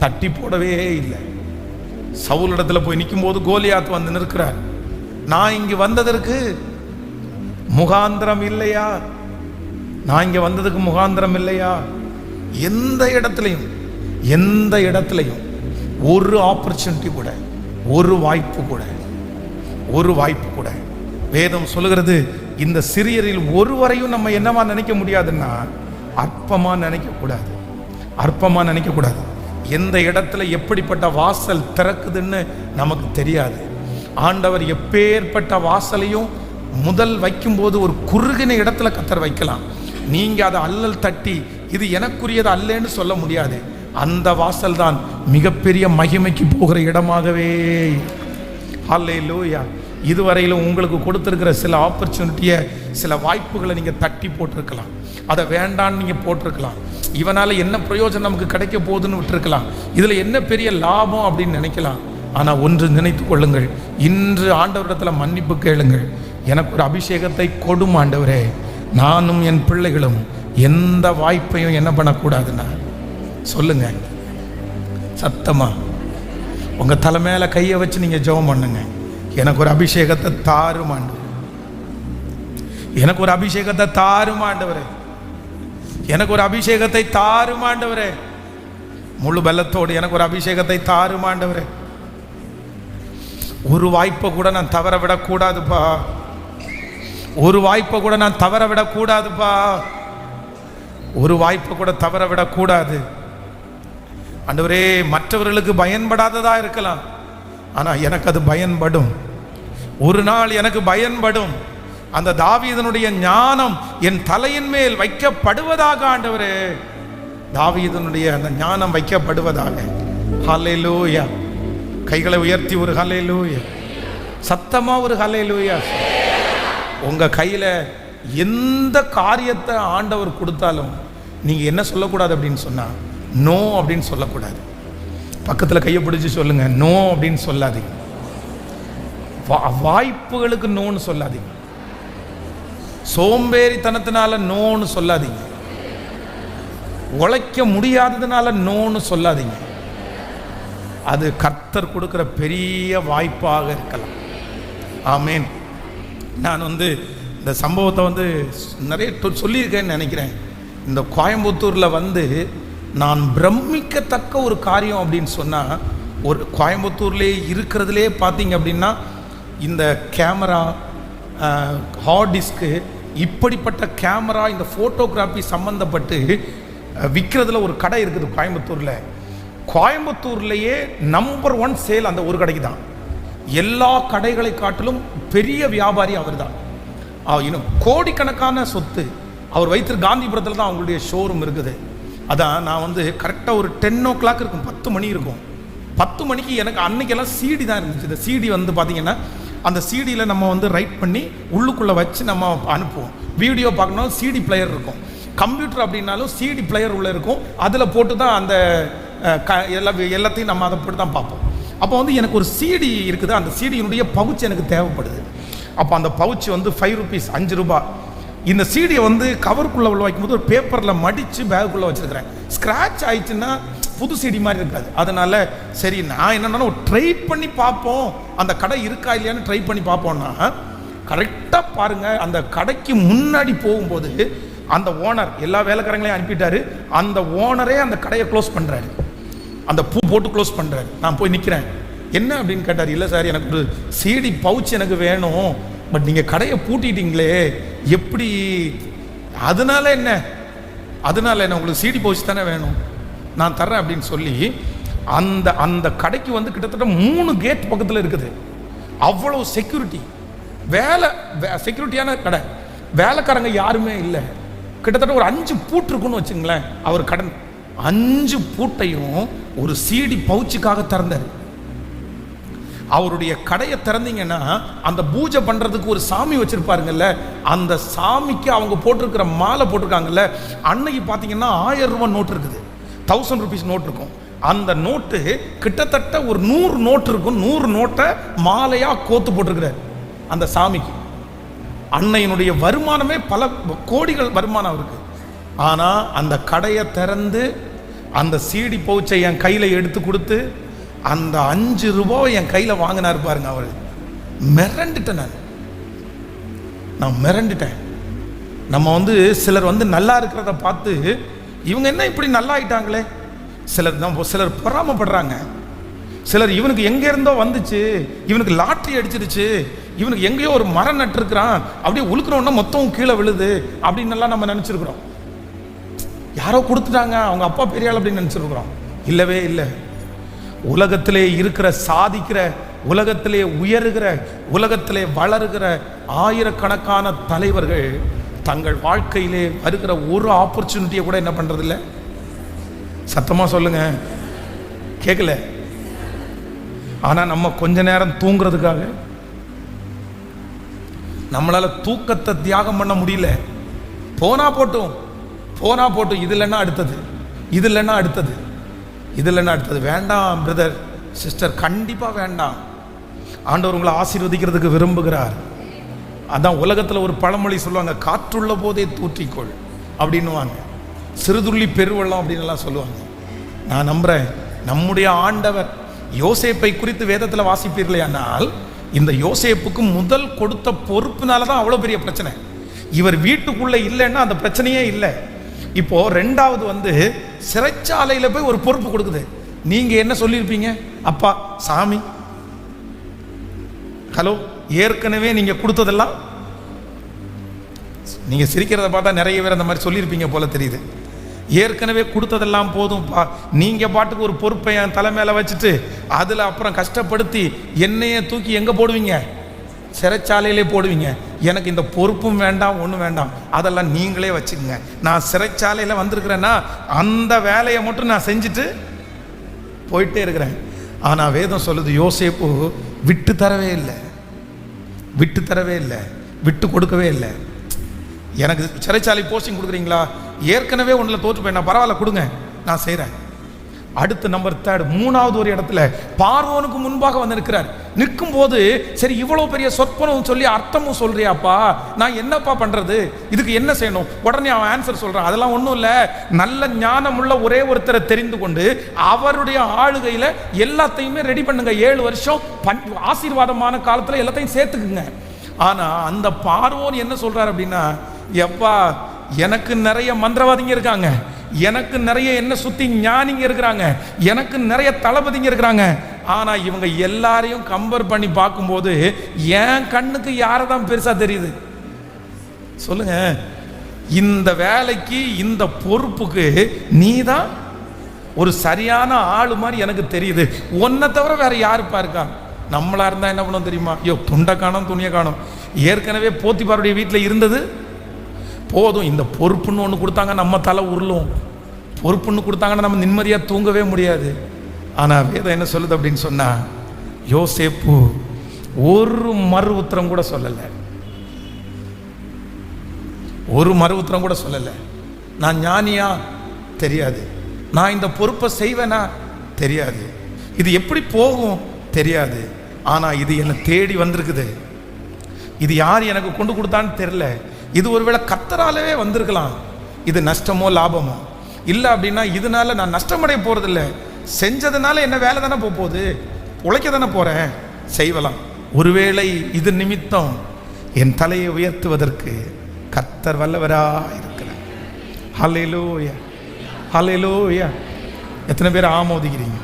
தட்டி போடவே இல்லை. சவுல் இடத்துல போய் நிற்கும் போது கோலியாத் வந்து நிற்கிறார். நான் இங்கு வந்ததற்கு முகாந்திரம் இல்லையா? நான் இங்க வந்ததுக்கு முகாந்திரம் இல்லையா? எந்த இடத்துலையும், எந்த இடத்துலையும் ஒரு ஆப்பர்ச்சுனிட்டி கூட, ஒரு வாய்ப்பு கூட, ஒரு வாய்ப்பு கூட. வேதம் சொல்லுகிறது, இந்த சிறியரில் ஒருவரையும் நம்ம என்னவா நினைக்க முடியாதுன்னா அற்பமா நினைக்க கூடாது, அற்பமா நினைக்க கூடாது. எந்த இடத்துல எப்படிப்பட்ட வாசல் திறக்குதுன்னு நமக்கு தெரியாது. ஆண்டவர் எப்பேற்பட்ட வாசலையும் முதல் வைக்கும்போது ஒரு குறுகின இடத்துல கர்த்தர் வைக்கலாம். நீங்க அதை அல்லல் தட்டி இது எனக்குரியது அல்லன்னு சொல்ல முடியாது. அந்த வாசல் தான் மிகப்பெரிய மகிமைக்கு போகிற இடமாகவே. ஹல்லேலூயா. இதுவரையிலும் உங்களுக்கு கொடுத்திருக்கிற சில ஆப்பர்ச்சுனிட்டியை, சில வாய்ப்புகளை நீங்க தட்டி போட்டிருக்கலாம், அதை வேண்டான்னு நீங்க போட்டிருக்கலாம். இவனால என்ன பிரயோஜனம் நமக்கு கிடைக்க போகுதுன்னு விட்டுருக்கலாம், இதுல என்ன பெரிய லாபம் அப்படின்னு நினைக்கலாம். ஆனா ஒன்று நினைத்து கொள்ளுங்கள், இன்று ஆண்டவரிடத்துல மன்னிப்பு கேளுங்கள். எனக்கு ஒரு அபிஷேகத்தை கொடும் ஆண்டவரே, நானும் என் பிள்ளைகளும் எந்த வாய்ப்பையும் என்ன பண்ணக்கூடாதுன்னா சொல்லுங்க. சத்தமா உங்க தலை மேல கையை வச்சு நீங்க ஜெபம் பண்ணுங்க. எனக்கு ஒரு அபிஷேகத்தை தாரும் ஆண்டவரே, எனக்கு ஒரு அபிஷேகத்தை தாரும் ஆண்டவரே, எனக்கு ஒரு அபிஷேகத்தை தாரும் ஆண்டவரே, முழு பலத்தோடு எனக்கு ஒரு அபிஷேகத்தை தாரும் ஆண்டவரே. ஒரு வாய்ப்பை கூட நான் தவற விடக்கூடாதுப்பா, ஒரு வாய்ப்பை கூட நான் தவற விடக்கூடாதுப்பா, ஒரு வாய்ப்பை கூட தவற விடக்கூடாது ஆண்டவரே. மற்றவர்களுக்கு பயன்படாததா இருக்கலாம், ஆனா எனக்கு அது பயன்படும். ஒரு நாள் எனக்கு பயன்படும். அந்த தாவீதனுடைய ஞானம் என் தலையின் மேல் வைக்கப்படுவதாக ஆண்டவரே, தாவீதனுடைய அந்த ஞானம் வைக்கப்படுவதாக. ஹல்லேலூயா. கைகளை உயர்த்தி ஒரு ஹல்லேலூயா, சத்தமா ஒரு ஹல்லேலூயா. உங்க கையில எந்த காரியத்தை ஆண்டவர் கொடுத்தாலும் நீங்க என்ன சொல்லக்கூடாது அப்படின்னு சொன்னா, நோ அப்படின்னு சொல்லக்கூடாது. பக்கத்துல கையை பிடிச்சு சொல்லுங்க, நோ அப்படின்னு சொல்லாதீங்க. வாய்ப்புகளுக்கு நோன்னு சொல்லாதீங்க. சோம்பேறித்தனத்தினால நோன்னு சொல்லாதீங்க. உழைக்க முடியாததுனால நோன்னு சொல்லாதீங்க. அது கர்த்தர் கொடுக்குற பெரிய வாய்ப்பாக இருக்கலாம். ஆமேன். நான் இந்த சம்பவத்தை நிறைய சொல்லியிருக்கேன்னு நினைக்கிறேன். இந்த கோயம்புத்தூரில் நான் பிரமிக்கத்தக்க ஒரு காரியம் அப்படின்னு சொன்னால், ஒரு கோயம்புத்தூர்லேயே இருக்கிறதுலே பார்த்தீங்க அப்படின்னா இந்த கேமரா, ஹார்ட் டிஸ்க்கு, இப்படிப்பட்ட கேமரா, இந்த ஃபோட்டோகிராஃபி சம்மந்தப்பட்டு விற்கிறதுல ஒரு கடை இருக்குது கோயம்புத்தூரில். கோயம்புத்தூர்லேயே நம்பர் 1 சேல் அந்த ஒரு கடைக்கு தான். எல்லா கடைகளை காட்டிலும் பெரிய வியாபாரி அவர் தான். இன்னும் கோடிக்கணக்கான சொத்து அவர் வைத்திருக்க. காந்திபுரத்தில் தான் அவங்களுடைய ஷோரூம் இருக்குது. அதான் நான் கரெக்டாக ஒரு 10 o'clock இருக்கும், 10 மணி இருக்கும். 10 மணிக்கு எனக்கு அன்னைக்கெல்லாம் சிடி தான் இருந்துச்சு. இந்த சிடி பார்த்தீங்கன்னா அந்த சிடியில் நம்ம ரைட் பண்ணி உள்ளுக்குள்ளே வச்சு நம்ம அனுப்புவோம். வீடியோ பார்க்கணும் சிடி பிளேயர் இருக்கும். கம்ப்யூட்டர் அப்படின்னாலும் சிடி பிளேயர் உள்ளே இருக்கும். அதில் போட்டு தான் அந்த எல்லாத்தையும் நம்ம அதை போட்டு தான் பார்ப்போம். அப்போ எனக்கு ஒரு சிடி இருக்குது. அந்த சிடியினுடைய பவுச் எனக்கு தேவைப்படுது. அப்போ அந்த பவுச் 5 rupees, 5 ரூபாய். இந்த சிடியை கவருக்குள்ளே உள்ள வைக்கும்போது ஒரு பேப்பரில் மடித்து பேக்குள்ளே வச்சுருக்கிறேன். ஸ்க்ராட்ச் ஆயிடுச்சுன்னா புது சிடி மாதிரி இருக்காது. அதனால் சரி, நான் என்னென்னா ட்ரை பண்ணி பார்ப்போம், அந்த கடை இருக்கா இல்லையான்னு ட்ரை பண்ணி பார்ப்போம்னா, கரெக்டாக பாருங்கள், அந்த கடைக்கு முன்னாடி போகும்போது அந்த ஓனர் எல்லா வேலைக்காரங்களையும் அனுப்பிட்டாரு. அந்த ஓனரே அந்த கடையை க்ளோஸ் பண்ணுறாரு, அந்த பூ போட்டு க்ளோஸ் பண்ணுறாரு. நான் போய் நிற்கிறேன். என்ன அப்படின்னு கேட்டார். இல்லை சார், எனக்கு ஒரு சிடி பவுச் எனக்கு வேணும், பட் நீங்கள் கடையை பூட்டிட்டீங்களே, எப்படி? அதனால என்ன உங்களுக்கு சிடி பவுச் தானே வேணும், நான் தர்றேன் அப்படின்னு சொல்லி அந்த கடைக்கு கிட்டத்தட்ட 3 கேட் பக்கத்தில் இருக்குது. அவ்வளோ செக்யூரிட்டி, செக்யூரிட்டியான கடை, வேலைக்காரங்க யாருமே இல்லை. கிட்டத்தட்ட ஒரு 5 பூட்டு இருக்குன்னு வச்சுங்களேன். அவர் கடன் 5 பூட்டையும் ஒரு சிடி பவுச்சுக்காக திறந்தார். அவருடைய கடையை திறந்தீங்கன்னா அந்த பூஜை பண்றதுக்கு ஒரு சாமி வச்சிருப்பாருங்கல்ல, அந்த சாமிக்கு அவங்க போட்டிருக்கிற மாலை போட்டிருக்காங்கல்ல, அன்னைக்கு பார்த்தீங்கன்னா 1000 ரூபாய் நோட்டு இருக்குது, 1000 rupees நோட் இருக்கும். அந்த நோட்டு கிட்டத்தட்ட ஒரு 100 நோட்டு இருக்கும். 100 நோட்டை மாலையா கோத்து போட்டிருக்கிறார் அந்த சாமிக்கு. அன்னையினுடைய வருமானமே பல கோடிகள் வருமானம் இருக்கு. ஆனா அந்த கடையை திறந்து அந்த சிடி பவுச்சை என் கையில எடுத்து கொடுத்து அந்த 5 ரூபாய் என் கையில வாங்கினாரு பாருங்க. அவர் மிரண்டுட்டேன். நான் மிரண்டுட்டேன். நம்ம சிலர் நல்லா இருக்கிறத பார்த்து இவங்க என்ன இப்படி நல்லா ஆயிட்டாங்களே, சிலர் பொறாமப்படுறாங்க. சிலர் இவனுக்கு எங்க இருந்தோ வந்துச்சு, இவனுக்கு லாட்டரி அடிச்சிருச்சு, இவனுக்கு எங்கேயோ ஒரு மரம் நட்டுருக்கிறான், அப்படியே உழுக்கிறோன்னா மொத்தம் கீழே விழுது அப்படின்னு எல்லாம் நம்ம நினைச்சிருக்கிறோம். யாரோ கொடுத்துட்டாங்க, அவங்க அப்பா பெரிய ஆள் அப்படின்னு நினைச்சிருக்கிறோம். இல்லவே இல்லை. உலகத்திலே இருக்கிற, சாதிக்கிற, உலகத்திலே உயருகிற, உலகத்திலே வளருகிற ஆயிரக்கணக்கான தலைவர்கள் தங்கள் வாழ்க்கையிலே வருகிற ஒரு ஆப்பர்ச்சுனிட்டியை கூட என்ன பண்றதில்லை. சத்தமா சொல்லுங்க, கேட்கல. ஆனா நம்ம கொஞ்ச நேரம் தூங்குறதுக்காக நம்மளால தூக்கத்தை தியாகம் பண்ண முடியல. போனா போட்டும், இது இல்லைன்னா அடுத்தது, இது இல்லைன்னா அடுத்தது, இது இல்லைன்னா அடுத்தது. வேண்டாம் பிரதர் சிஸ்டர், கண்டிப்பா வேண்டாம். ஆண்டவர் உங்களை ஆசீர்வதிக்கிறதுக்கு விரும்புகிறார். அதான் உலகத்தில் ஒரு பழமொழி சொல்லுவாங்க, காற்றுள்ள போதே தூற்றிக்கொள் அப்படின்னுவாங்க, சிறுதுள்ளி பெருவெள்ளம் அப்படின்னு எல்லாம் சொல்லுவாங்க. நான் நம்புறேன், நம்முடைய ஆண்டவர் யோசேப்பை குறித்து வேதத்தில் வாசிப்பீர்களேயானால், இந்த யோசேப்புக்கு முதல் கொடுத்த பொறுப்புனால தான் அவ்வளோ பெரிய பிரச்சனை. இவர் வீட்டுக்குள்ளே இல்லைன்னா அந்த பிரச்சனையே இல்லை. இப்போ ரெண்டாவது சிறைச்சாலையில் போய் ஒரு பொறுப்பு கொடுக்குது. நீங்க என்ன சொல்லியிருப்பீங்க? அப்பா சாமி, ஹலோ, ஏற்கனவே நீங்க கொடுத்ததெல்லாம், நீங்க சிரிக்கிறத பார்த்தா நிறைய பேர் அந்த மாதிரி சொல்லியிருப்பீங்க போல தெரியுது. ஏற்கனவே கொடுத்ததெல்லாம் போதும்ப்பா, நீங்க பாட்டுக்கு ஒரு பொறுப்பை என் தலை மேல வச்சுட்டு அதுல அப்புறம் கஷ்டப்படுத்தி என்னையே தூக்கி எங்க போடுவீங்க? சிறைச்சாலையிலே போடுவீங்க. எனக்கு இந்த பொறுப்பும் வேண்டாம், ஒன்றும் வேண்டாம், அதெல்லாம் நீங்களே வச்சுக்கோங்க. நான் சிறைச்சாலையில் வந்திருக்கிறேன்னா அந்த வேலையை மட்டும் நான் செஞ்சுட்டு போயிட்டே இருக்கிறேன். ஆனால் வேதம் சொல்லுது, யோசேப்பு விட்டு தரவே இல்லை, விட்டு கொடுக்கவே இல்லை. எனக்கு சிறைச்சாலை போஸ்டிங் கொடுக்குறீங்களா? ஏற்கனவே ஒன்றில் தோற்று போய் நான் பரவாயில்ல கொடுங்க, நான் செய்கிறேன். அடுத்து நம்பர் 3 மூணாவது ஒரு இடத்துல பார்வோனுக்கு முன்பாக வந்து நிற்கிறார். நிற்கும் போது சரி இவ்வளவு பெரிய சொற்பனம் சொல்லி அர்த்தமும் சொல்றியாப்பா, நான் என்னப்பா பண்றது, இதுக்கு என்ன செய்யணும்? உடனே அவன் ஆன்சர் சொல்றான், அதெல்லாம் ஒன்றும் இல்லை, நல்ல ஞானம் உள்ள ஒரே ஒருத்தரை தெரிந்து கொண்டு அவருடைய ஆளுகையில் எல்லாத்தையுமே ரெடி பண்ணுங்க, 7 வருஷம் ஆசீர்வாதமான காலத்தில் எல்லாத்தையும் சேர்த்துக்குங்க. ஆனா அந்த பார்வோன் என்ன சொல்றாரு அப்படின்னா, எப்பா எனக்கு நிறைய மந்திரவாதிங்க இருக்காங்க, எனக்கு நிறைய என்ன சுத்தி ஞானிங்க இருக்கிறாங்க, எனக்கு நிறைய தளபதிங்க இருக்கிறாங்க, ஆனா இவங்க எல்லாரையும் கம்பேர் பண்ணி பார்க்கும்போது என் கண்ணுக்கு யாரை தான் பெருசா தெரியுது சொல்லுங்க. இந்த வேலைக்கு இந்த பொறுப்புக்கு நீ தான் ஒரு சரியான ஆளு மாதிரி எனக்கு தெரியுது, உன்னை தவிர வேற யாருப்பா இருக்கா? நம்மளா இருந்தா என்ன பண்ணுவோம் தெரியுமா? ஐயோ துண்டை காணோம் துணியை காணோம், ஏற்கனவே போத்திபாருடைய வீட்டில் இருந்தது போதும், இந்த பொறுப்புன்னு ஒன்று கொடுத்தாங்க நம்ம தலை உருளும், பொறுப்புன்னு கொடுத்தாங்கன்னா நம்ம நிம்மதியாக தூங்கவே முடியாது. ஆனால் வேதம் என்ன சொல்லுது அப்படின்னு சொன்னா, யோசேப்பு ஒரு மறு உத்தரம் கூட சொல்லலை, ஒரு மறு உத்தரம் கூட சொல்லலை. நான் ஞானியா தெரியாது, நான் இந்த பொறுப்பை செய்வேனா தெரியாது, இது எப்படி போகும் தெரியாது, ஆனால் இது என்னை தேடி வந்திருக்குது, இது யார் எனக்கு கொண்டு கொடுத்தான்னு தெரியல, இது ஒருவேளை கர்த்தராலவே வந்திருக்கலாம், இது நஷ்டமோ லாபமோ இல்லை அப்படின்னா இதனால நான் நஷ்டமடைய போறதில்ல, செஞ்சதுனால என்ன வேலை தானே போகுது, உழைக்க தானே போறேன், செய்வலாம். ஒருவேளை இது நிமித்தம் என் தலையை உயர்த்துவதற்கு கர்த்தர் வல்லவராக இருக்கிறார். ஹல்லேலூயா ஹல்லேலூயா. எத்தனை பேர் ஆமோதிக்கிறீங்க?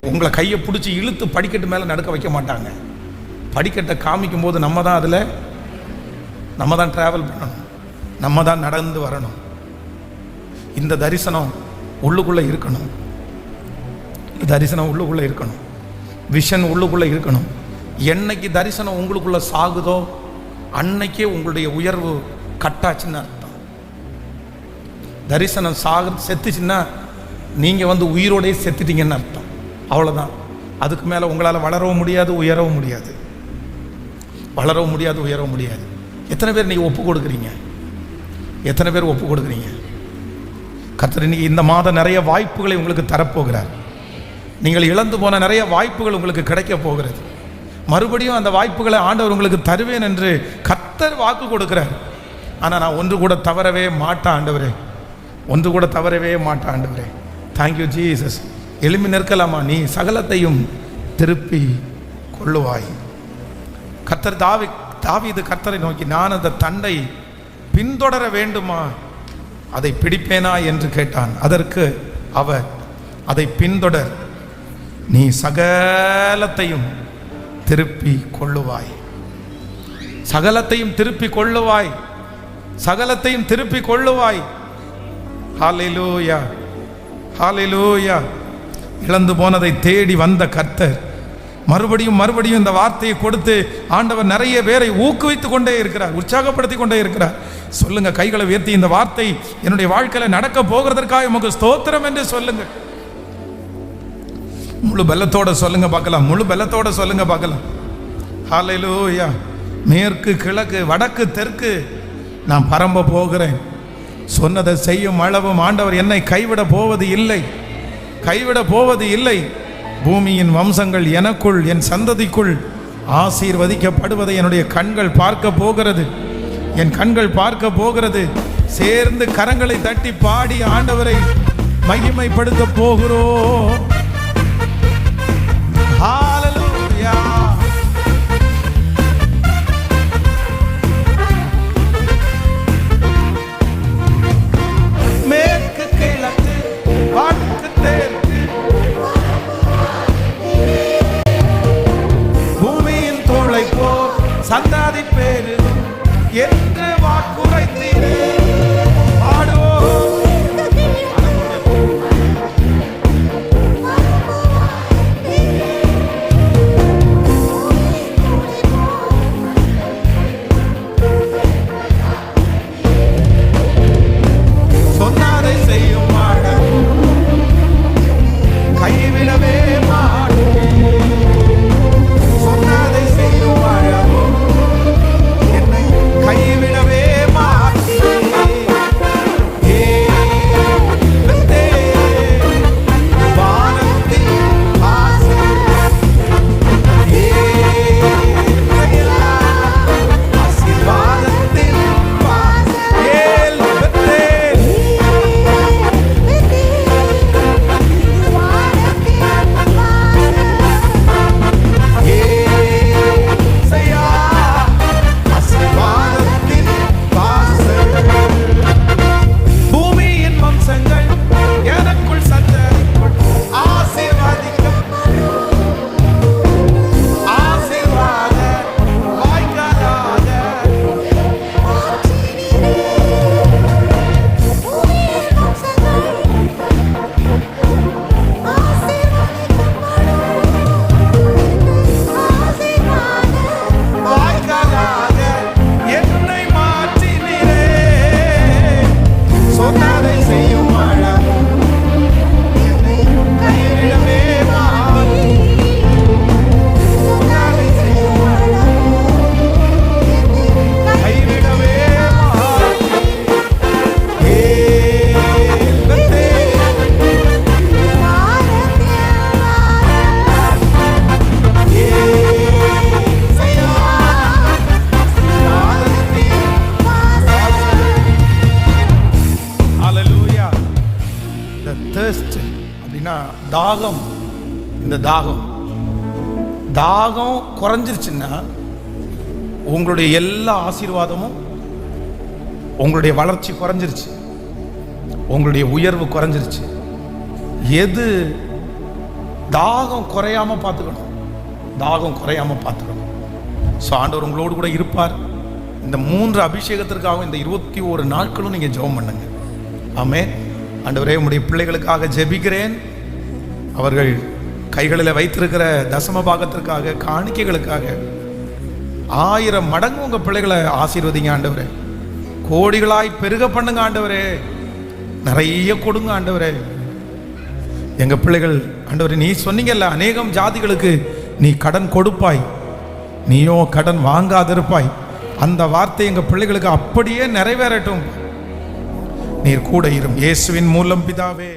உங்களை கையை பிடிச்சி இழுத்து படிக்கட்டு மேலே நடக்க வைக்க மாட்டாங்க, படிக்கட்டை காமிக்கும் போது நம்ம தான் அதில் நம்ம தான் டிராவல் பண்ணணும், நம்ம தான் நடந்து வரணும். இந்த தரிசனம் உள்ளுக்குள்ளே இருக்கணும், தரிசனம் உள்ளுக்குள்ளே இருக்கணும், விஷன் உள்ளுக்குள்ளே இருக்கணும். என்னைக்கு தரிசனம் உங்களுக்குள்ள சாகுதோ அன்னைக்கே உங்களுடைய உயர்வு கட்டாச்சுன்னு அர்த்தம். தரிசனம் செத்துச்சுன்னா நீங்கள் வந்து உயிரோடே செத்துட்டீங்கன்னு அர்த்தம், அவ்வளோதான். அதுக்கு மேலே உங்களால் வளரவும் முடியாது உயரவும் முடியாது, வளரவும் முடியாது உயரவும் முடியாது. எத்தனை பேர் நீங்கள் ஒப்பு கொடுக்குறீங்க? எத்தனை பேர் ஒப்பு கொடுக்குறீங்க? கர்த்தர் இன்னைக்கு இந்த மாதம் நிறைய வாய்ப்புகளை உங்களுக்கு தரப்போகிறார். நீங்கள் இழந்து போன நிறைய வாய்ப்புகள் உங்களுக்கு கிடைக்க போகிறது. மறுபடியும் அந்த வாய்ப்புகளை ஆண்டவர் உங்களுக்கு தருவேன் என்று கர்த்தர் வாக்கு கொடுக்கிறார். ஆனால் நான் ஒன்று கூட தவறவே மாட்டேன் ஆண்டவரே, ஒன்று கூட தவறவே மாட்டேன் ஆண்டவரே. Thank you Jesus. எழுப்பி நிற்கலாமா? நீ சகலத்தையும் திருப்பி கொள்ளுவாய். கர்த்தர் தாவீது கர்த்தரை நோக்கி, நான் அந்த தண்டை பின்தொடர வேண்டுமா, அதை பிடிப்பேனா என்று கேட்டான். அதற்கு அவர், அதை பின்தொடர், நீ சகலத்தையும் திருப்பி கொள்ளுவாய், சகலத்தையும் திருப்பி கொள்ளுவாய், சகலத்தையும் திருப்பி கொள்ளுவாய். ஹல்லேலூயா ஹல்லேலூயா. இழந்து போனதை தேடி வந்த கர்த்தர் மறுபடியும் மறுபடியும் இந்த வார்த்தையை கொடுத்து ஆண்டவர் நிறைய பேரை ஊக்குவித்து கொண்டே இருக்கிறார், உற்சாகப்படுத்தி கொண்டே இருக்கிறார். சொல்லுங்க, கைகளை உயர்த்தி, இந்த வார்த்தை என்னுடைய வாழ்க்கையில நடக்க போகிறதற்காக உமக்கு ஸ்தோத்திரம் என்று சொல்லுங்க. முழு பலத்தோட சொல்லுங்க பார்க்கலாம், முழு பலத்தோட சொல்லுங்க பார்க்கலாம். ஹல்லேலூயா. மேற்கு கிழக்கு வடக்கு தெற்கு நான் பரம்ப போகிறேன், சொன்னதை செய்யும் அளவும் ஆண்டவர் என்னை கைவிட போவது இல்லை, கைவிட போவது இல்லை. பூமியின் வம்சங்கள் எனக்குள் என் சந்ததிக்குள் ஆசீர்வதிக்கப்படுவதை என்னுடைய கண்கள் பார்க்க போகிறது, என் கண்கள் பார்க்க போகிறது. சேர்ந்து கரங்களை தட்டி பாடி ஆண்டவரை மகிமைப்படுத்த போகிறோம். ஹல்லேலூயா. மேற்கு கிழக்கு வடக்கு தெற்கு பூமியின் தோளை போல் சந்தாதி பேரு என்று வாக்குரைத்தீரே. thirst அப்படின்னா தாகம். இந்த தாகம் குறைஞ்சிருச்சுன்னா உங்களுடைய எல்லா ஆசீர்வாதமும், உங்களுடைய வளர்ச்சி குறைஞ்சிருச்சு, உங்களுடைய உயர்வு குறைஞ்சிருச்சு. எது தாகம் குறையாம பார்த்துக்கணும், தாகம் குறையாம பார்த்துக்கணும். ஸோ ஆண்டவர் உங்களோடு கூட இருப்பார். இந்த 3 அபிஷேகத்திற்காகவும் இந்த 21 நாட்களும் நீங்கள் ஜெபம் பண்ணுங்க. ஆமென். ஆண்டவரே, உம்முடைய பிள்ளைகளுக்காக ஜெபிக்கிறேன். அவர்கள் கைகளில் வைத்திருக்கிற தசம பாகத்திற்காக, காணிக்கைகளுக்காக 1000 மடங்கு உங்கள் பிள்ளைகளை ஆசீர்வதிங்க ஆண்டவரே. கோடிகளாய் பெருக பண்ணுங்க ஆண்டவரே. நிறைய கொடுங்க ஆண்டவரே. எங்கள் பிள்ளைகள் ஆண்டவரே, நீ சொன்னீங்கல்ல, அநேகம் ஜாதிகளுக்கு நீ கடன் கொடுப்பாய், நீயோ கடன் வாங்காதிருப்பாய். அந்த வார்த்தை எங்கள் பிள்ளைகளுக்கு அப்படியே நிறைவேறட்டும். நீர் கூட இரும். இயேசுவின் மூலம் பிதாவே.